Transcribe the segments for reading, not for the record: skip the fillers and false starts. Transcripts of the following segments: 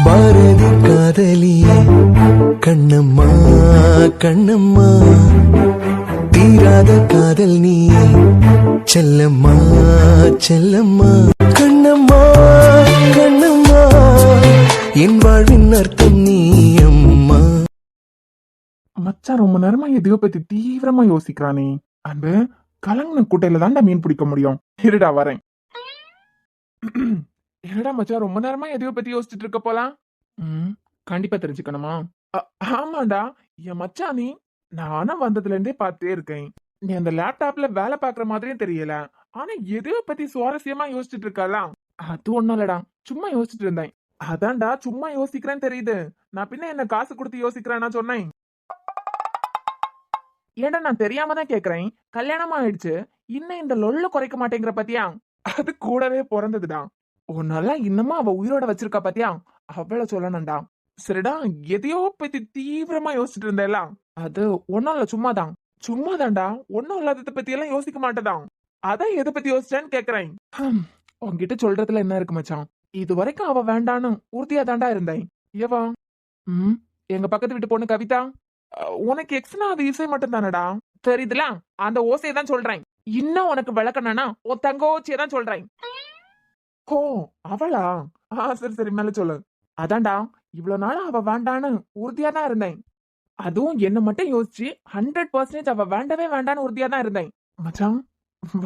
பாரதி காதலியே கண்ணம்மா கண்ணம்மா, தீராத காதல் நீயே செல்லம்மா செல்லம்மா, கண்ணம்மா கண்ணம்மா, என் வாழ்வின் அர்த்தம் நீ அம்மா. மச்சான் ரொம்ப நேரமா எதையோ பத்தி தீவிரமா யோசிக்கிறானே. அன்பு, கலங்கின குட்டையில தான்டா மீன் பிடிக்க முடியும். இருடா வரேன். என்னடா மச்சான் ரொம்ப நேரமா எதையோ பத்தி யோசிச்சுட்டு இருக்க போலாம். கண்டிப்பா தெரிஞ்சுக்கணுமா? ஆமாண்டா, என் மச்சான் நீ. நானும் வந்ததுல இருந்தே பார்த்தே இருக்கேன். நீ அந்த லேப்டாப்ல வேலை பாக்குற மாதிரியும் தெரியல. ஆனா எதையோ பத்தி சுவாரஸ்யமா யோசிச்சுட்டு இருக்கலாம். அது ஒண்ணும் இல்லடா, சும்மா யோசிச்சுட்டு இருந்தேன். அதான்டா சும்மா யோசிக்கிறேன்னு தெரியுது. நான் பின்ன என்ன காசு கொடுத்து யோசிக்கிறேன்னா சொன்னேன். ஏன்டா நான் தெரியாம தான் கேக்குறேன். கல்யாணம் ஆயிடுச்சு, இன்னும் இந்த லொல்ல குறைக்க மாட்டேங்கிற பாத்தியா? அது கூடவே பிறந்ததுதான். உன்னால இன்னமும் அவ உயிரோட வச்சிருக்கா பாத்தியா? அவளை சொல்லணும்டா. சரிடா, எதையோ பத்தி தீவிரமா யோசிச்சுட்டு இருந்தேல, அது ஒன்னும் இல்ல, சும்மாதான். சும்மாதான்டா, ஒன்னும் இல்லாதத பத்தி எல்லாம் யோசிக்க மாட்டேதான். அதான் எதை பத்தி யோசிச்சேன்னு கேக்குறேன். உன்கிட்ட சொல்றதுல என்ன இருக்கு மச்சான்? இது வரைக்கும் அவ வேண்டான்னு உறுதியா தாண்டா இருந்தேன். ஏவா? எங்க பக்கத்து வீட்டு பொண்ணு கவிதா. உனக்கு எக்ஸ்னா அது இசை மட்டும் தானடா தெரியுதுல? அந்த ஓசையை தான் சொல்றேன். இன்னும் உனக்கு விளக்கணும்னா உன் தங்கோச்சியை தான் சொல்றேன். ஓ, அவளா? சரி சரி, மேல சொல்லு. அதான்டா, இவ்வளவு நாள் அவ வேண்டான்னு உறுதியா தான் இருந்தேன். அதுவும் என்ன மட்டும் யோசிச்சு 100% அவ வேண்டவே வேண்டான்னு உறுதியா தான் இருந்தேன். மச்சான்,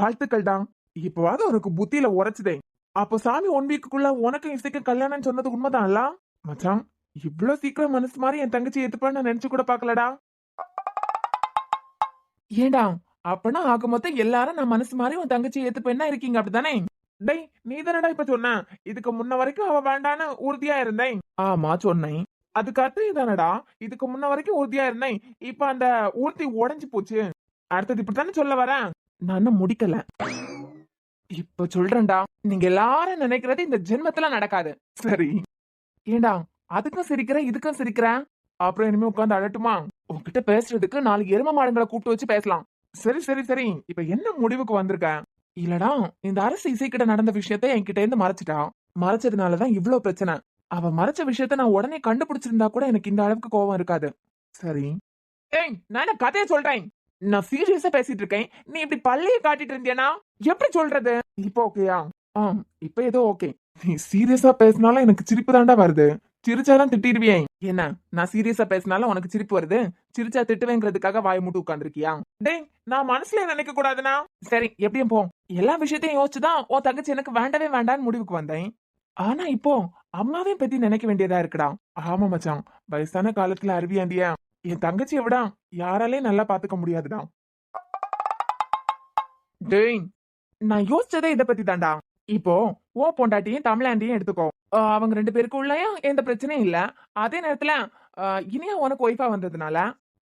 வாழ்த்துக்கள்டா. இப்பவாவது உனக்கு புத்தியில உரைச்சுதே. அப்போ சாமி 1 வீக்குள்ள உனக்கும் இசைக்கும் கல்யாணம் சொன்னது உண்மைதான்ல மச்சான்? இவ்வளவு சீக்கிரம் மனசு மாதிரி என் தங்கச்சி ஏத்துப்பான்னு நான் நினைச்சு கூட பாக்கலடா. ஏண்டா, அப்பனா ஆக மொத்தம் எல்லாரும் நான் மனசு மாதிரி உன் தங்கச்சி ஏத்துப்பேன்னா இருக்கீங்க அப்படித்தானே? டேய், நீ தானடா இப்ப சொன்ன இதுக்கு முன்ன வரைக்கும் அவ வேண்டான்னு உறுதியா இருந்தேன். ஆமா சொன்னேன். அதுக்கு அர்த்தம் இதானடா, இதுக்கு முன்ன வரைக்கும் உறுதியா இருந்தேன், இப்ப அந்த உறுதி உடைஞ்சு போச்சு. அடுத்தது இப்படித்தானே சொல்ல வரேன். நான் முடிக்கல. இப்ப சொல்றேன்டா, நீங்க எல்லாரும் நினைக்கிறது இந்த ஜென்மத்துல நடக்காது. சரி? ஏண்டா, அதுக்கும் சிரிக்கிற இதுக்கும் சிரிக்கிற? அப்புறம் இனிமே உட்காந்து அழட்டுமா? உன்கிட்ட பேசுறதுக்கு 4 எரும மாடுங்களை கூப்பிட்டு வச்சு பேசலாம். சரி சரி சரி, இப்ப என்ன முடிவுக்கு வந்திருக்க? இல்லடா, இந்த அரசு இசைக்கிட்ட நடந்த விஷயத்த என்கிட்ட இருந்து மறைச்சிட்டா. மறைச்சதுனாலதான் இவ்ளோ பிரச்சனை. அவ மறைச்ச விஷயத்த நான் உடனே கண்டுபிடிச்சிருந்தா கூட எனக்கு இந்த அளவுக்கு கோவம் இருக்காது. சரி? ஏய், நான் என்ன கதைய சொல்றேன். நான் சீரியஸா பேசிட்டு இருக்கேன். நீ இப்படி பல்லைய காட்டிட்டு இருந்தியனா எப்படி சொல்றது? இப்ப ஓகேயா? இப்ப ஏதோ ஓகே. நீ சீரியஸா பேசினாலும் எனக்கு சிரிப்பு தாண்டா வருது. சிரிச்சாதான் திட்டிடுவியே. என்ன, நான் சீரியஸா பேசினாலும் உனக்கு சிரிப்பு வருது? சிரிச்சா திட்டுவேங்கிறதுக்காக வாய் மூட்டு உட்கார்ந்துருக்கியா? டேய், நான் மனசுல நினைக்க கூடாதுனா? சரி, எப்படியும் போ. எல்லா விஷயத்தையும் யோசிச்சுதான் உன் தங்கச்சி எனக்கு வேண்டவே வேண்டான்னு முடிவுக்கு வந்தேன். ஆனா இப்போ அம்மாவையும் பத்தி நினைக்க வேண்டியதா இருக்குடா. ஆமா மச்சான், வயசான காலத்துல அருவியாண்டியா என் தங்கச்சியை விட யாராலையும் நல்லா பாத்துக்க முடியாதுடா. டேய், நான் யோசிச்சதே இத பத்தி தாண்டா. இப்போ ஓ பொண்டாட்டியும் தமிழாண்டியும் எடுத்துக்கோ. அவங்க 2 பேருக்குள்ளயும் எந்த பிரச்சனையும் இல்ல. அதே நேரத்துல இனியா உனக்கு ஒய்ஃபா வந்ததுனால,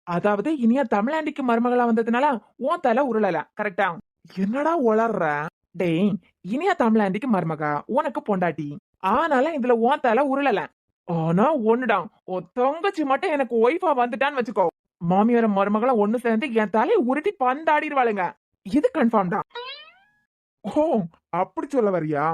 அதாவது இனியா தமிழாண்டிக்கு மருமகளா வந்ததுனால உன் தலை உருளல. கரெக்டா? என்னடா உளர்ற? டேய், இனியா தமிழாண்டிக்கு மருமகா, உனக்கு பொண்டாட்டி. ஆனால இதுல உன் தலை உருளல. ஆனா ஒண்ணுடா, உன் தங்கச்சி மட்டும் எனக்கு ஒய்ஃபா வந்துட்டான்னு வச்சுக்கோ, மாமியார மருமகளா ஒண்ணு சேர்ந்து என் தலையை உருட்டி பந்தாடிடுவாளுங்க. இது கன்ஃபார்ம்டா. ஓ, அப்படி சொல்ல வரியா?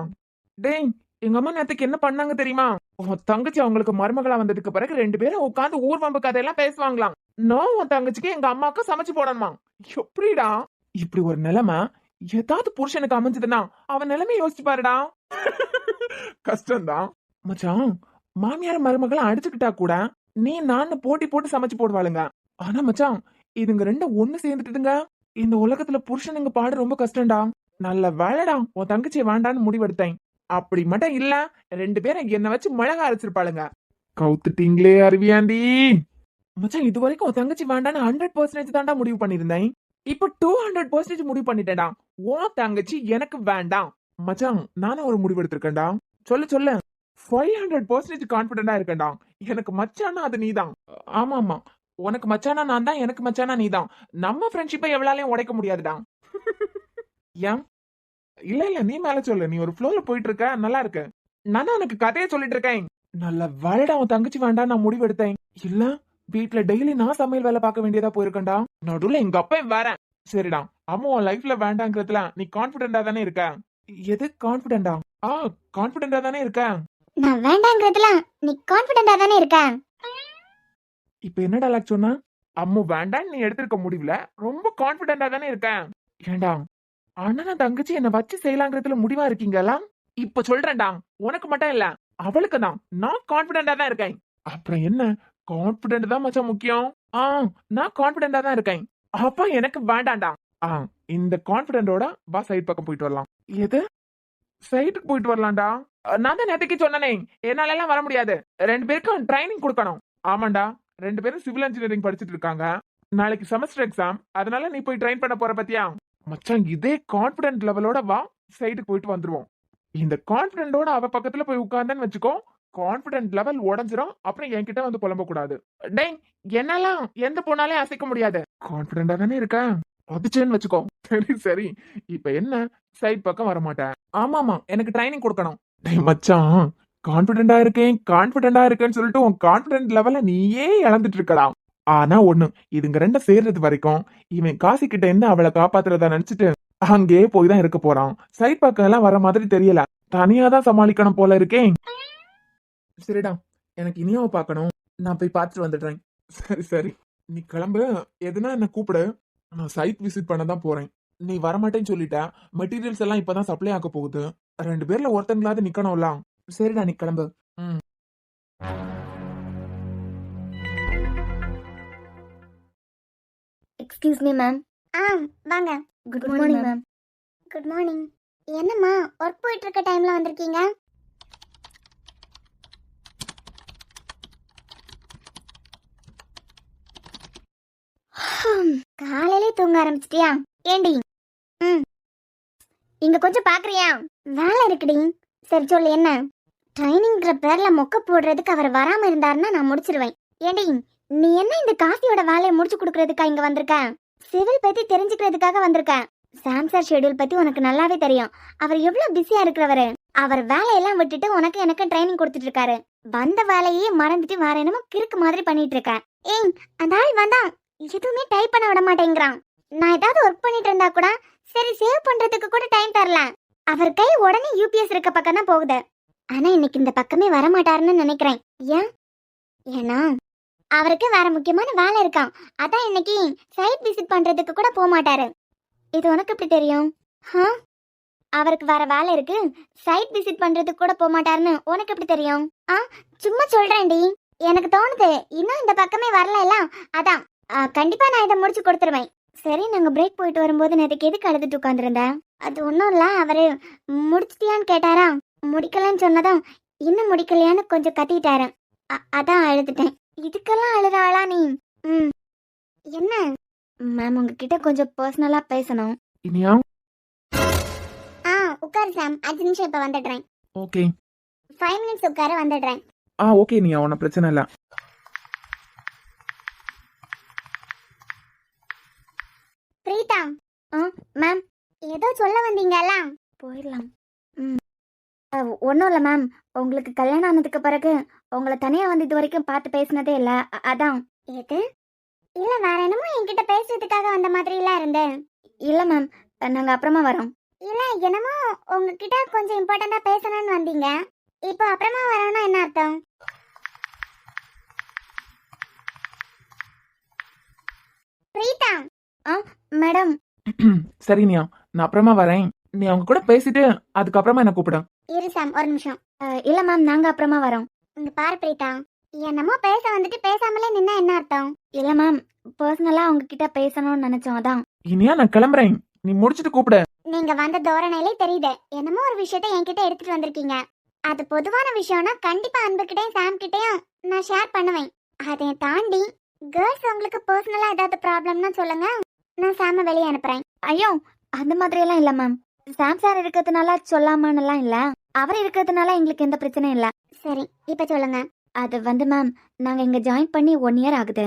டேய், எங்க அம்மா நேத்துக்கு என்ன பண்ணாங்க தெரியுமா? உன் தங்கச்சி அவங்களுக்கு மருமகளா வந்ததுக்கு பிறகு 2 பேரும் உட்காந்து ஊர்வம்பு கதையெல்லாம் பேசுவாங்களாம். நான் உன் தங்கச்சிக்கு எங்க அம்மாக்கு சமைச்சு போடணுமா? எப்படிடா? இப்படி ஒரு நிலைமை ஏதாவது புருஷனுக்கு அமைஞ்சதுன்னா அவன் நிலைமை யோசிச்சு பாருடா. கஷ்டம்தான் மச்சான். மாமியார் மருமகளை அடிச்சுக்கிட்டா கூட நீ நான் போட்டி போட்டு சமைச்சு போடுவாளுங்க. ஆனா மச்சான், இதுங்க 2 ஒண்ணு சேர்ந்துட்டுதுங்க. இந்த உலகத்துல புருஷனுங்க பாடு ரொம்ப கஷ்டம்டா. நல்ல வேலைடா உன் தங்கச்சியை வேண்டான்னு முடிவெடுத்தேன். அப்படி மட்டும் இல்ல, 2 பேரும் என்ன வச்சு மிளகா அரைச்சிருப்பாளுங்க. கவுத்துட்டீங்களே அருவியாண்டி. மச்சான், இது வரைக்கும் உன் தங்கச்சி வேண்டான்னு 100% தாண்டா முடிவு பண்ணிருந்தேன். இப்ப 200% முடிவு பண்ணிட்டேன்டா. உன் தங்கச்சி எனக்கு வேண்டாம். மச்சான், நானும் ஒரு முடிவு எடுத்திருக்கேன்டா. சொல்லு சொல்லு. 500% கான்பிடண்டா இருக்கேன்டா. எனக்கு மச்சானா அது நீதான். ஆமா ஆமா, உனக்கு மச்சானா நான் தான், எனக்கு மச்சானா நீதான். நம்ம ஃப்ரெண்ட்ஷிப்பை எவ்வளாலையும் உடைக்க முடியாதுடா. ஏன்? இல்ல இல்ல, நீ மேல சொல்லு. நீ ஒரு ஃப்ளோல போயிட்டு இருக்க, நல்லா இருக்கு. நானும் உனக்கு கதையை சொல்லிட்டு இருக்கேன். நல்ல வேலைடா உன் தங்கச்சி வேண்டாம் நான் முடிவு எடுத்தேன். இல்ல, வீட்டுல டெய்லி நான் சமையல் வேலை பார்க்க வேண்டியதா போயிருக்கேன்டா. நடுவுல எங்க அப்பா வேற. சரிடா, அம்மா உன் லைஃப்ல வேண்டாங்கிறதுல நீ கான்பிடண்டா தானே இருக்க? எது கான்பிடண்டா? கான்பிடண்டா தானே இருக்க. நான் வேண்டாங்கிறதுல நீ கான்ஃபிடென்ட்டா தானே இருக்க. இப்ப என்ன டைலாக் சொன்னா? அம்மு வேண்டான்னு நீ எடுத்திருக்க முடிவுல ரொம்ப கான்பிடென்டா தானே இருக்கேன். ஏண்டா அண்ணன் தங்கச்சி என்ன வச்சு செய்யலாங்கிறதுல முடிவா இருக்கீங்களா? இப்ப சொல்றேன்டா, உனக்கு மட்டும் இல்ல அவளுக்கு தான் நான் கான்பிடென்டா தான் இருக்கேன். அப்புறம் என்ன, கான்பிடென்ட் தான் மச்சான் முக்கியம். ஆ நான் கான்பிடென்டா தான் இருக்கேன். அப்ப எனக்கு வேண்டாம்டா. ஆ இந்த கான்பிடென்டோட வா சைடு பக்கம் போயிட்டு வரலாம். எது சைடுக்கு போயிட்டு வரலாம்டா? நான் தான் நேத்துக்கு சொன்னனே என்னால எல்லாம் வர முடியாது. 2 பேருக்கும் ட்ரைனிங் கொடுக்கணும். ஆமாண்டா, 2 பேரும் சிவில் இன்ஜினியரிங் படிச்சிட்டு இருக்காங்க. நாளைக்கு செமஸ்டர் எக்ஸாம், அதனால நீ போய் ட்ரெயின் பண்ண போற பத்தியா? மச்சான் இதே கான்பிடென்ட் லெவலோட வா சைடுக்கு போயிட்டு வந்துருவோம். இந்த கான்பிடென்டோட அவ பக்கத்துல போய் உட்கார்ந்தேன்னு வச்சுக்கோ, கான்பிடென்ட் லெவல் உடஞ்சிரும். அப்புறம் என்கிட்ட வந்து புலம்ப கூடாது. டேய் என்னாலாம் எந்த பொண்ணாலே அசைக்க முடியாது. கான்பிடென்டா தானே இருக்க, அதுச்சேன்னு வச்சுக்கோ. சரி சரி, இப்ப என்ன சைட் பக்கம் வர மாட்டேன். ஆமாமா, எனக்கு ட்ரைனிங் கொடுக்கணும். டேய் மச்சான், கான்பிடென்டா இருக்கேன் கான்பிடென்டா இருக்கேன்னு சொல்லிட்டு உன் கான்பிடென்ட் லெவல நீயே இழந்துட்டு இருக்கடா. ஆனா ஒண்ணு, இதுங்க ரெண்டும் சேர்றது வரைக்கும் இவன் காசி கிட்ட இருந்து அவளை காப்பாத்துறதா நினைச்சிட்டு அங்கேயே போய் தான் இருக்க போறான். சைட் பக்கம் எல்லாம் வர மாதிரி தெரியல, தனியா தான் சமாளிக்கணும் போல இருக்கேன். சரிடா, எனக்கு இனியாவை பார்க்கணும், நான் போய் பார்த்துட்டு வந்துடுறேன். சரி சரி, நீ கிளம்பு, எதுனா என்ன கூப்பிடு, நான் சைட் விசிட் பண்ண தான் போறேன். நீ வரமாட்டேன்னு சொல்லிட்ட, மெட்டீரியல்ஸ் எல்லாம் இப்பதான் சப்ளை ஆக போகுது. 2 பேர்ல ஒருத்தங்களாவது நிக்கணும்ல. சரிடா, நீ கிளம்பு. ம். Excuse me ma'am. வாங்க. Good morning ma'am. Good morning. என்னம்மா ஒர்க் போயிட்டு இருக்க டைம்ல வந்திருக்கீங்க? காலையிலே தூங்க ஆரம்பிச்சிட்டியா? ஏண்டி? ம். இங்க கொஞ்சம் பாக்குறியா? வேலை இருக்குடி. சரி சொல்லு என்ன? ட்ரைனிங்ன்ற பேர்ல மொக்க போடுறதுக்கு அவர் வராம இருந்தாருன்னா நான் முடிச்சிருவேன். ஏண்டி நீ என்ன இந்த காஃபியோட வேலையை முடிச்சு கொடுக்கறதுக்கா இங்க வந்திருக்க? சிவில் பத்தி தெரிஞ்சுக்கிறதுக்காக வந்திருக்க. சாம்சர் ஷெட்யூல் பத்தி உனக்கு நல்லாவே தெரியும். அவர் எவ்வளவு பிஸியா இருக்கிறவரு. அவர் வேலையெல்லாம் விட்டுட்டு உனக்கு எனக்கு ட்ரைனிங் கொடுத்துட்டு இருக்காரு. வந்த வேலையே மறந்துட்டு வேற என்னமோ கிறுக்கு மாதிரி பண்ணிட்டு இருக்க. ஏய், அந்த ஆள் வந்தா எதுவுமே டைப் பண்ண விட மாட்டேங்கிறான். நான் ஏதாவது ஒர்க் பண்ணிட்டு இருந்தா கூட சரி சேவ் பண்றதுக்கு கூட டைம் தரல. அவர் கை உடனே யூபிஎஸ் இருக்க பக்கம் தான் போகுது. ஆனா இன்னைக்கு இந்த பக்கமே வர மாட்டாருன்னு நினைக்கிறேன். ஏன்? ஏன்னா அவருக்கு வேற முக்கியமான வேலை இருக்கான். அதான் இன்னைக்கு சைட் விசிட் பண்றதுக்கு கூட போக மாட்டாரு. இது உனக்கு எப்படி தெரியும்? அவருக்கு வேற வேலை இருக்கு, சைட் விசிட் பண்றதுக்கு கூட போக மாட்டாருன்னு உனக்கு எப்படி தெரியும்? சும்மா சொல்றேன்டி, எனக்கு தோணுது இன்னும் இந்த பக்கமே வரல. அதான் கண்டிப்பா நான் இதை முடிச்சு கொடுத்துருவேன். சரி, நாங்க பிரேக் போயிட்டு வரும்போது நேற்றுக்கு எதுக்கு அழுதுட்டு உட்காந்துருந்தேன்? அது ஒன்றும் இல்லை, அவரு முடிச்சிட்டியான்னு கேட்டாரா? முடிக்கலன்னு சொன்னதும் இன்னும் முடிக்கலையான்னு கொஞ்சம் கத்திட்டாரு. அதான் அழுதுட்டேன். இதுக்கெல்லாம் அழுதாளா நீ? ம். என்ன மேம், உங்ககிட்ட கொஞ்சம் பர்சனலா பேசணும். இனியா? உட்காரு சாம், 5 நிமிஷம் இப்ப வந்துடுறேன். ஓகே. 5 மினிட்ஸ் உட்காரு, வந்துடுறேன். ஓகே நீயா, ஒன்றும் பிரச்சனை இல்லை. பிரீதா. மேம், ஏதோ சொல்ல வந்தீங்கல்ல? போயிடலாம். ஒன்றும் இல்லை மேம், உங்களுக்கு கல்யாணம் ஆனதுக்கு பிறகு உங்களை தனியாக வந்து இது வரைக்கும் பார்த்து பேசினதே இல்லை. அதான். எது? இல்லை, வேற என்னமோ என்கிட்ட பேசுறதுக்காக வந்த மாதிரிலாம் இருந்தேன். இல்லை மேம், நாங்கள் அப்புறமா வரோம். இல்லை, என்னமோ உங்ககிட்ட கொஞ்சம் இம்பார்ட்டண்டாக பேசணும்னு வந்தீங்க. இப்போ அப்புறமா வரோம்னா என்ன அர்த்தம்? பிரீதா. மேடம். சரி நியா, நான் அப்புறமா வரேன். நீ அவங்க கூட பேசிட்டு அதுக்கப்புறமா என்ன கூப்பிடு. இரு சாம், ஒரு நிமிஷம். இல்ல மேம், நாங்க அப்புறமா வரோம். இங்க பாரு பிரீதா, என்னமோ பேச வந்துட்டு பேசாமலே நின்னா என்ன அர்த்தம்? இல்ல மேம், பர்சனலா உங்ககிட்ட பேசணும்னு நினைச்சோம், அதான். இனியா, நான் கிளம்புறேன், நீ முடிச்சிட்டு கூப்பிடு. நீங்க வந்த தோரணையிலே தெரியுது என்னமோ ஒரு விஷயத்தை என்கிட்ட எடுத்துட்டு வந்திருக்கீங்க. அது பொதுவான விஷயம்னா கண்டிப்பா அன்புகிட்டயும் சாம் கிட்டயும் நான் ஷேர் பண்ணுவேன். அதை தாண்டி கேர்ள்ஸ் உங்களுக்கு பர்சனலா ஏதாவது ப்ராப்ளம்னா சொல்லுங்க, நான் சாம வெளியே அனுப்புறேன். ஐயோ, அந்த மாதிரி எல்லாம் இல்ல மேம். சாம் சார் இருக்கிறதுனால சொல்லாமலாம் இல்ல, அவர் இருக்கிறதுனால எங்களுக்கு எந்த பிரச்சனையும் இல்ல. சரி, இப்ப சொல்லுங்க. அது வந்து மேம், நாங்க இங்க ஜாயின் பண்ணி 1 இயர் ஆகுது.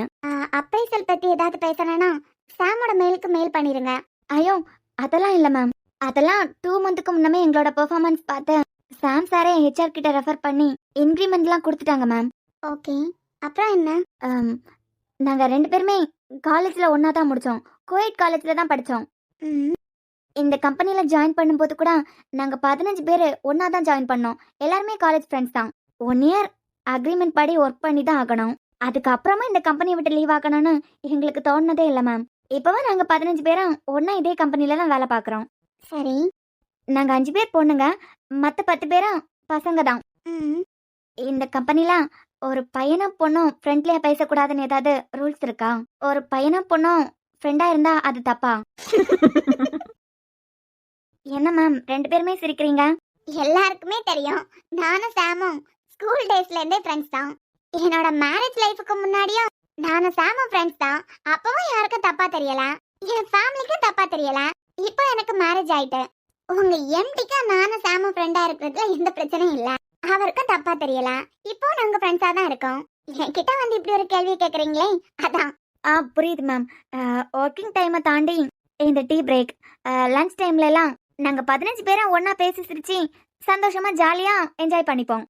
அப்ரைசல் பத்தி ஏதாவது பேசணும்னா சாமோட மெயிலுக்கு மெயில் பண்ணிருங்க. ஐயோ, அதெல்லாம் இல்ல மேம். அதெல்லாம் 2 மந்த்துக்கு முன்னமே எங்களோட பெர்ஃபார்மன்ஸ் பார்த்து சாம் சாரே ஹெச்ஆர் கிட்ட ரெஃபர் பண்ணி இன்க்ரிமெண்ட்லாம் கொடுத்துட்டாங்க மேம். ஓகே, அப்புறம் என்ன? நாங்க 2 பேருமே காலேஜ்ல ஒன்னா தான் முடிச்சோம். கோயட் காலேஜ்ல தான் படிச்சோம். இந்த கம்பெனில ஜாயின் பண்ணும்போது கூட நாங்க 15 பேர் ஒன்னா தான் ஜாயின் பண்ணோம். எல்லாருமே காலேஜ் ஃப்ரெண்ட்ஸ் தான். 1 இயர் அக்ரிமெண்ட் படி ஒர்க் பண்ணி தான் ஆகணும். அதுக்கப்புறமா இந்த கம்பெனியை விட்டு லீவ் ஆகணும்னு எங்களுக்கு தோணுனதே இல்லை மேம். இப்போவே நாங்கள் 15 பேரும் ஒன்றா இதே கம்பெனியில் தான் வேலை பார்க்குறோம். சரி, நாங்கள் 5 பேர் பொண்ணுங்க, மற்ற 10 பேரும் பசங்க தான். இந்த கம்பெனியில் ஒரு பையனும் பொண்ணும் ஃப்ரெண்ட்லியாக பேசக்கூடாதுன்னு ஏதாவது ரூல்ஸ் இருக்கா? ஒரு பையனும் பொண்ணும் ஃப்ரெண்டாக இருந்தா அது தப்பா? என்ன மேம் 2 பேருமே சிரிக்கிறீங்க? எல்லாருக்குமே தெரியும், நானும் சாமும் ஸ்கூல் டேஸ்ல இருந்தே ஃப்ரெண்ட்ஸ் தான். என்னோட மேரேஜ் லைஃபுக்கு முன்னாடியும் நானும் சாமும் ஃப்ரெண்ட்ஸ் தான். அப்பவும் யாருக்கும் தப்பா தெரியல, என் ஃபேமிலிக்கும் தப்பா தெரியல. இப்போ எனக்கு மேரேஜ் ஆயிட்டு உங்க எம்டிக்கு நானும் சாமும் ஃப்ரெண்டா இருக்கிறதுல எந்த பிரச்சனையும் இல்ல, அவருக்கும் தப்பா தெரியல. இப்போ நாங்க ஃப்ரெண்ட்ஸா தான் இருக்கோம். என்கிட்ட வந்து இப்படி ஒரு கேள்வி கேக்குறீங்களே, அதான். புரியுது மேம். ஒர்க்கிங் டைமை தாண்டி இந்த டீ பிரேக், லஞ்ச் டைம்ல எல்லாம் நாங்க 15 பேரும் ஒண்ணா பேசி சிரிச்சு சந்தோஷமா ஜாலியா என்ஜாய் பண்ணிப்போம்.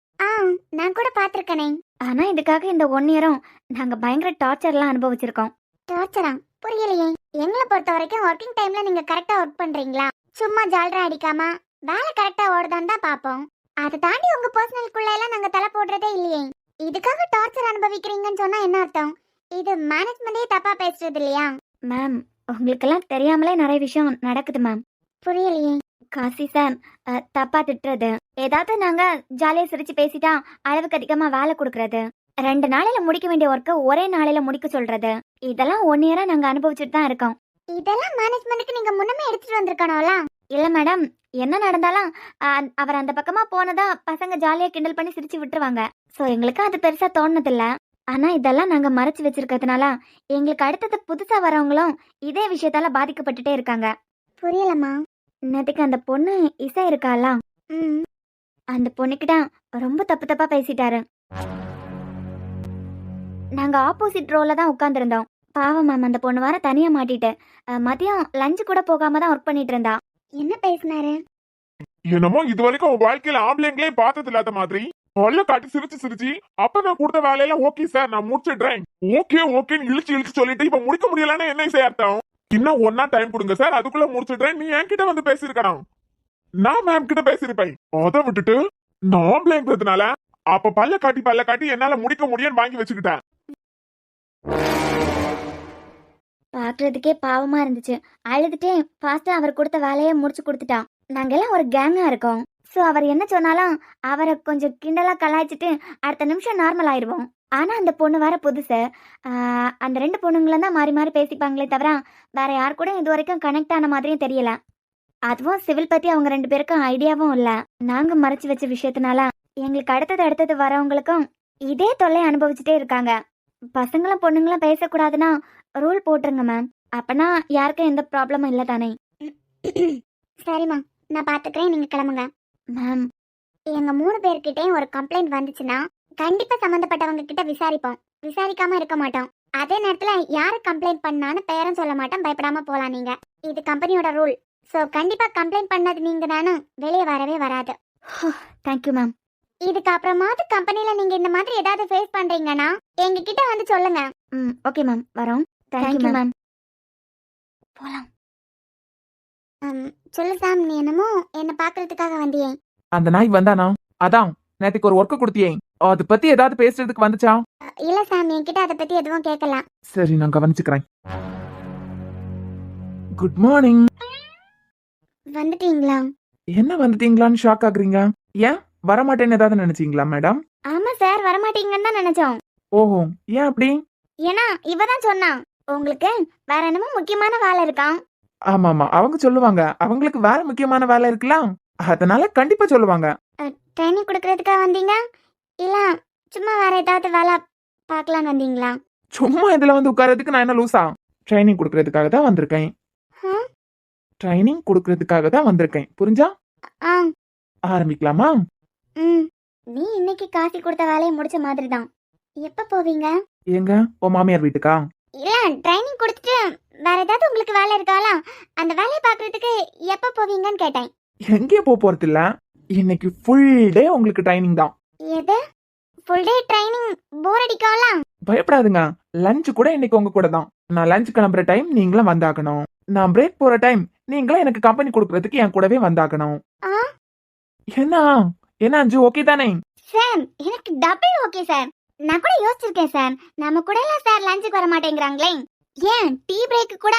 நான் கூட பாத்திருக்கனே. ஆனா இதுக்காக இந்த 1 இயரும் நாங்க பயங்கர டார்ச்சர்லாம் அனுபவிச்சிருக்கோம். டார்ச்சரா? புரியலையே. எங்களை பொறுத்த வரைக்கும் ஒர்க்கிங் டைம்ல நீங்க கரெக்டா ஒர்க் பண்றீங்களா, சும்மா ஜால்ரா அடிக்காம வேலை கரெக்டா ஓடுதான்னு தான் பாப்போம். அதை தாண்டி உங்க பர்சனலுக்குள்ள எல்லாம் நாங்க தலை போடுறதே இல்லையே. இதுக்காக டார்ச்சர் அனுபவிக்கிறீங்கன்னு சொன்னா என்ன அர்த்தம்? இது மேனேஜ்மெண்டே தப்பா பேசுறது இல்லையா? மேம், உங்களுக்கெல்லாம் தெரியாமலே நிறைய விஷயம் நடக்குது மேம். புரியலையே. காசி சார் தப்பா திட்டுறது, ஏதாவது நாங்க ஜாலியா சிரிச்சு பேசிட்டா அளவுக்கு அதிகமா வேலை கொடுக்கறது, 2 நாளையில முடிக்க வேண்டிய ஒர்க்கை ஒரே நாளையில முடிக்க சொல்றது, இதெல்லாம் 1 இயரா நாங்க அனுபவிச்சுட்டு தான் இருக்கோம். இதெல்லாம் மேனேஜ்மெண்ட்டுக்கு நீங்க முன்னமே எடுத்துட்டு வந்திருக்கணும்ல. இல்ல மேடம், என்ன நடந்தாலும் அவர் அந்த பக்கமா போனதா பசங்க ஜாலியா கிண்டல் பண்ணி சிரிச்சு விட்டுருவாங்க. சோ எங்களுக்கு அது பெருசா தோணுதில்ல. ஆனா இதெல்லாம் நாங்க மறைச்சு வச்சிருக்கிறதுனால எங்களுக்கு அடுத்தது புதுசா வரவங்களும் இதே விஷயத்தால பாதிக்கப்பட்டுட்டே இருக்காங்க. புரியலம்மா. நேத்துக்கு அந்த பொண்ணு இசை இருக்காளா, அந்த பொண்ணுக்கிட்ட ரொம்ப தப்பு தப்பா பேசிட்டாரு. நாங்க ஆப்போசிட் ரோல தான் உட்கார்ந்துருந்தோம். பாவம் மேம், அந்த பொண்ணு வர தனியா மாட்டிட்டு மதியம் லஞ்சு கூட போகாம தான் ஒர்க் பண்ணிட்டு இருந்தா. என்ன பேசினாரு? என்னமோ இது வரைக்கும் உன் வாழ்க்கையில ஆம்பளைங்களே பார்த்தது இல்லாத மாதிரி பல்ல காட்டி சிரிச்சு சிரிச்சு, அப்ப நான் கொடுத்த வேலையெல்லாம் ஓகே சார் நான் முடிச்சிடுறேன், ஓகே ஓகேன்னு இழுச்சு இழுச்சு சொல்லிட்டு இப்ப முடிக்க முடியலன்னா என்ன இசை அர்த்தம்? இன்னும் 1 நாள் டைம் கொடுங்க சார், அதுக்குள்ள முடிச்சிடுறேன். நீ என்கிட்ட வந்து பேசிருக்கணும், நான் மேம் கிட்ட பேசிருப்பேன். அதை விட்டுட்டு நான் ஆம்பளைங்கிறதுனால அப்ப பல்ல காட்டி என்னால முடிக்க முடியும்னு வாங்கி வச்சுக்கிட்டேன். பாக்குறதுக்கே பாவமா இருந்துச்சு. அழுதுட்டே ஃபாஸ்டா அவர் கொடுத்த வேலையை முடிச்சு கொடுத்துட்டா. நாங்க எல்லாம் ஒரு கேங்கா இருக்கோம். சோ அவர் என்ன சொன்னாலும் அவரை கொஞ்சம் கிண்டலா கலாய்ச்சிட்டு அடுத்த நிமிஷம் நார்மல் ஆயிருவோம். ஆனா அந்த பொண்ணு வர புதுசு. அந்த 2 பொண்ணுங்களும் தான் மாறி மாறி பேசிப்பாங்களே தவிர வேற யார் கூட இது வரைக்கும் கனெக்ட் ஆன மாதிரியும் தெரியல. அதுவும் சிவில் பத்தி அவங்க 2 பேருக்கும் ஐடியாவும் இல்ல. நாங்க மறைச்சு வச்ச விஷயத்தினால எங்களுக்கு அடுத்தது வரவங்களுக்கும் இதே தொல்லை அனுபவிச்சுட்டே இருக்காங்க. பசங்களும் பொண்ணுங்களும் பேசக்கூடாதுன்னா ரூல் போட்டுருங்க மேம். அப்பனா யாருக்கும் எந்த ப்ராப்ளமும் இல்லை தானே? சரிம்மா, நான் பாத்துக்கிறேன், நீங்க கிளம்புங்க. மேம், எங்க 3 பேர்கிட்டயும் ஒரு கம்ப்ளைண்ட் வந்துச்சுன்னா கண்டிப்பா சம்பந்தப்பட்டவங்க கிட்ட விசாரிப்போம், விசாரிக்காம இருக்க மாட்டோம். அதே நேரத்துல யாரு கம்ப்ளைண்ட் பண்ணான்னு பேரும் சொல்ல மாட்டோம், பயப்படாம போலாம். நீங்க இது கம்பெனியோட ரூல். சோ கண்டிப்பா கம்ப்ளைண்ட் பண்ணது நீங்க தானே, வெளியே வரவே வராது. Thank you ma'am. இதுக்கு அப்புறமாவது கம்பெனில நீங்க இந்த மாதிரி ஏதாவது ஃபேஸ் பண்றீங்கன்னா எங்க கிட்ட வந்து சொல்லுங்க. ஓகே மேம், வரோம். Thank you ma'am. போலாம். சொல்லு சாம், நீ என்னமோ என்ன பாக்குறதுக்காக வந்தியே? அந்த நாய் வந்தானா? அதான் நேத்துக்கு ஒரு ஒர்க் கொடுத்தியே, அதை பத்தி ஏதாவது பேசுறதுக்கு வந்துச்சா? இல்ல சாம், என்கிட்ட அதை பத்தி எதுவும் கேட்கல. சரி, நான் கவனிச்சுக்கிறேன். Good morning. வந்துட்டீங்களா? என்ன வந்துட்டீங்களான்னு ஷாக் ஆகுறீங்க? ஏன் வரமாட்டேன்னு ஏதாவது நினைச்சீங்களா மேடம்? ஆமா சார், வரமாட்டீங்கன்னு தான் நினைச்சோம். ஓஹோ, ஏன் அப்படி? ஏன்னா இவதான் சொன்னா உங்களுக்கு வேற என்னமோ முக்கியமான வேலை இருக்காம். ஆமா, அவங்க சொல்லுவாங்க, அவங்களுக்கு வேற முக்கியமான வேலை இருக்கலாம், அதனால கண்டிப்பா சொல்லுவாங்க. ட்ரைனிங் கொடுக்கறதுக்காக வந்தீங்க இல்ல சும்மா வேற ஏதாவது வேலை பார்க்கலாம் வந்தீங்களா? சும்மா இதுல வந்து உட்கார்றதுக்கு நான் என்ன லூசா? ட்ரைனிங் கொடுக்கறதுக்காக தான் வந்திருக்கேன். ட்ரைனிங் கொடுக்கறதுக்காக தான் வந்திருக்கேன், புரிஞ்சா? ஆரம்பிக்கலாமா? நீ இன்னைக்கு காசி கொடுத்த வேலையை முடிச்ச மாதிரி தான். எப்ப போவீங்க? எங்க? உன் மாமியார் வீட்டுக்கா? இல்ல, ட்ரைனிங் கொடுத்துட்டு வேற ஏதாவது உங்களுக்கு வேலை இருக்காளா, அந்த வேலையை பாக்குறதுக்கு எப்ப போவீங்கன்னு கேட்டேன். எங்கேயும் போறது இல்ல, இன்னைக்கு ஃபுல் டே உங்களுக்கு ட்ரைனிங் தான். எது ஃபுல் டே ட்ரைனிங்? போர் அடிக்கால? பயப்படாதுங்க, லஞ்ச் கூட இன்னைக்கு உங்க கூட தான். நான் லஞ்ச் கிளம்புற டைம் நீங்களும் வந்தாகணும், நான் பிரேக் போற டைம் நீங்களும் எனக்கு கம்பெனி கொடுக்கறதுக்கு என் கூடவே வந்தாகணும். என்ன என்ன அஞ்சு, ஓகே தானே? சார் எனக்கு டபுள் ஓகே சார். நான் கூட யோசிச்சிருக்கேன் சார், நம்ம கூட எல்லாம் சார் லஞ்சுக்கு வர மாட்டேங்கிறாங்களே, ஏன் டீ பிரேக்கு கூட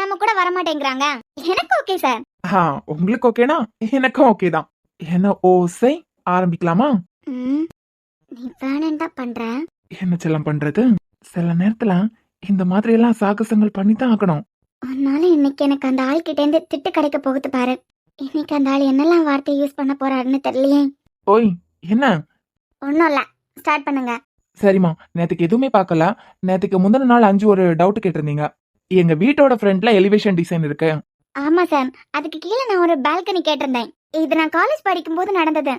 நம்ம கூட வர மாட்டேங்கிறாங்க. எனக்கு ஓகே சார். உங்களுக்கு ஓகேனா எனக்கும் ஓகே தான். என்ன ஓசை ஆரம்பிக்கலாமா? நீ வேணும் தான் பண்ற. என்ன செல்லம் பண்றது, சில நேரத்துல இந்த மாதிரி எல்லாம் சாகசங்கள் பண்ணித்தான் ஆகணும். அதனால இன்னைக்கு எனக்கு அந்த ஆள் கிட்ட இருந்து திட்டு கிடைக்க போகுது பாரு. இன்னைக்கு அந்த ஆள் என்னெல்லாம் வார்த்தை யூஸ் பண்ண போறாருன்னு தெரியலையே. ஓய் என்ன? ஒன்னும் இல்ல, ஸ்டார்ட் பண்ணுங்க. சரிம்மா, நேத்துக்கு எதுவுமே பார்க்கல. நேத்துக்கு முந்தின நாள் 5 ஒரு டவுட் கேட்டிருந்தீங்க. எங்க வீட்டோட ஃப்ரண்ட்ல எலிவேஷன் டிசைன் இருக்கு. ஆமா சார், அதுக்கு கீழே நான் ஒரு பால்கனி கேட்டிருந்தேன். இது நான் காலேஜ் படிக்கும் போது நடந்தது.